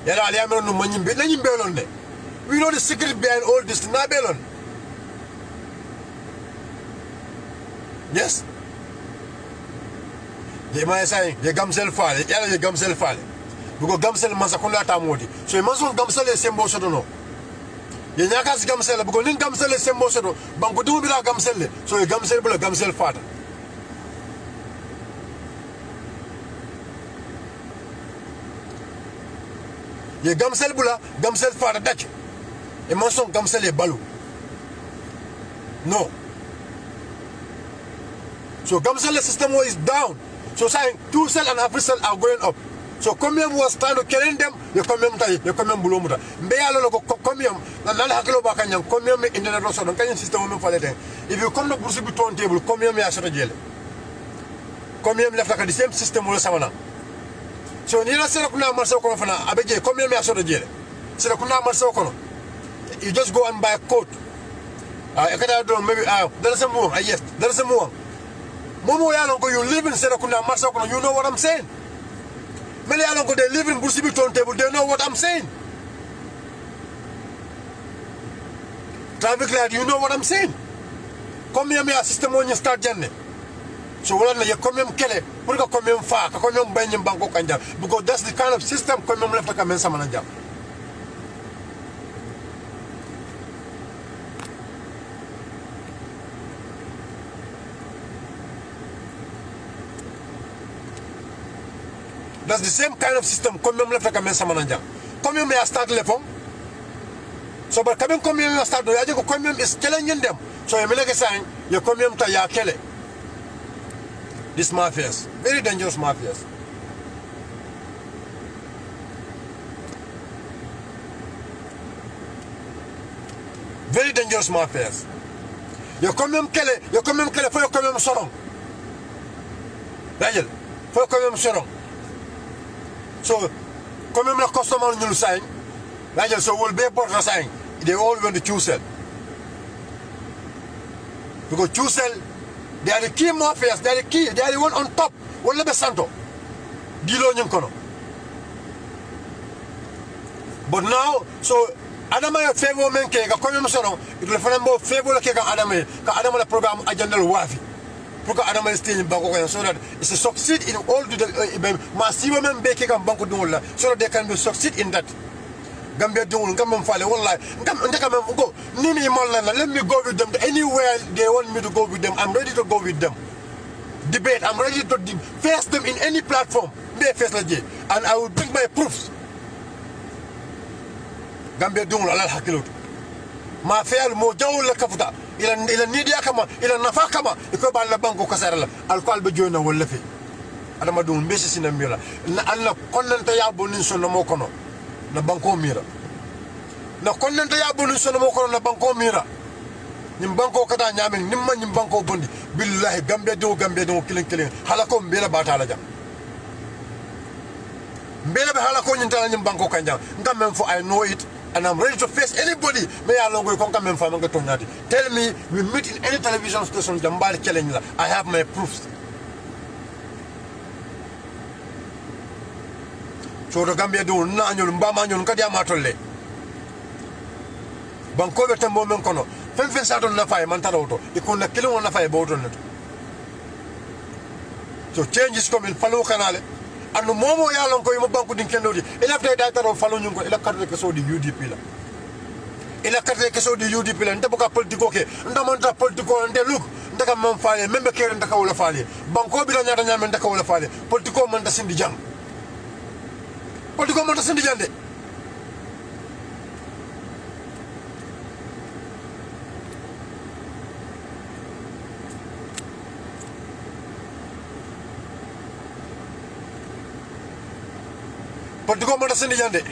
yalla ali amero no manyim be nanyim belon de we know the secret behind all this na belon yes ye ma say ye gamsel faale yalla ye gamsel faale bugo gamsel mansa ko lata modi so manso gamsel e sembo sodo no ye nyaka si gamsel bugo nin gamsel e sembo sodo banko dum bi la gamsel so ye gamsel bula gamsel fata ye gamsel bula gamsel fata dak e manso gamsel e balu no so gamsel system is down so saying two cell and Africell are going up. So combien was trying to kill them, you come bulumuta. Mbeya ko combien na hakilo ba kanyang combien me internet so don kanyan system no fale den. If you come to Bursi Biton table, combien me asota jele. Combien me left the same system wala samana. So ni na sera kuna marsa ko fana abeje combien me asota jele. Sera kuna marsa ko. You just go and buy a coat. Ekata do maybe there is a more. Yes, there is a more. Momo ya longo you live in sera kuna marsa ko, you know what I'm saying? Many along they live in Bursi Biton table, they know what I'm saying. Traffic light, you know what I'm saying. Come here, me a system when you start journey. So wala na ye commune kele pour ka commune fa ka commune bay nyim banko kanja because that's the kind of system commune left ka men samana jam. That's the same kind of system commune left ka men samana jam. Commune may start le fom. So but commune may start do ya ko commune is challenging them. So you make a sign your commune ta ya kele. This mafias, very dangerous mafias. Very dangerous mafias. You come kele for your come sorong. Daniel, for your come sorong. So, come la customer new sign. Daniel, so we'll be able to sign. They all want to choose it. Because choose it. They are the key mafias, they are the key, they are the one on top. Wala be santo. Dilo nyum kono. But now, so Adama ya favor men ke ka kono msono, it will find more favor ke ka Adama la program agenda wafi. Pour que Adama stay in banko so that it's a succeed in all the massive men be ke ka banko dun so that they can be succeed in that. Gambia don't come and follow one life. Go. Nini Molana, let me go with them. Anywhere they want me to go with them, I'm ready to go with them. Debate, I'm ready to face them in any platform. And I will bring my proofs. Gambia don't allow Hakilot. Ma fair mo jawla kafuta. Ila nidia kama, ila nafa kama, iko ba la banko kasarala. Alqual be joina wala fi. Adama dun besi sinambila. Na alla konanta ya bonin so no mo kono. Na banko mira na konnenta ya bonu sono mo ko na banko mira nim banko kata nyamen nimma nim banko bondi billahi gambe do kilin halako mbela batala jam mbela be halako nyintala nim banko kanjam ngam men for I know it and I'm ready to face anybody me ya longo ko ngam men fa nga tonyati tell me we meet in any television station jambal challenge la I have my proofs. So the Gambia do na nyol mbama nyol kadi amatolle banko be tambo men kono fen sa don na fay man tarawto e kon na kilo na fay bawton net so change is coming falo kanale anu momo ya lon ko yimo banko din kendodi ila tay da taro falo nyun ko ila carte ke so di UDP la ila carte ke so di UDP la ndabo ka politiko ke ndamanta politiko nde look ndaka mam faale membe kere ndaka wala faale banko bi la nyata nyame ndaka wala faale politiko man da sindi jang politiko man da sindi jande politiko man da sindi jande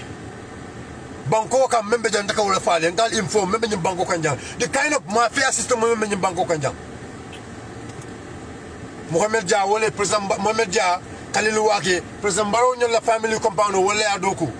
banko kam membe jande ka wala faale ngal info membe nyim banko kanjang the kind of mafia system membe nyim banko kanjang Mohamed Dia wala president Mohamed Dia Khalilou Wake president Barrow ñol la family compound wala ya doku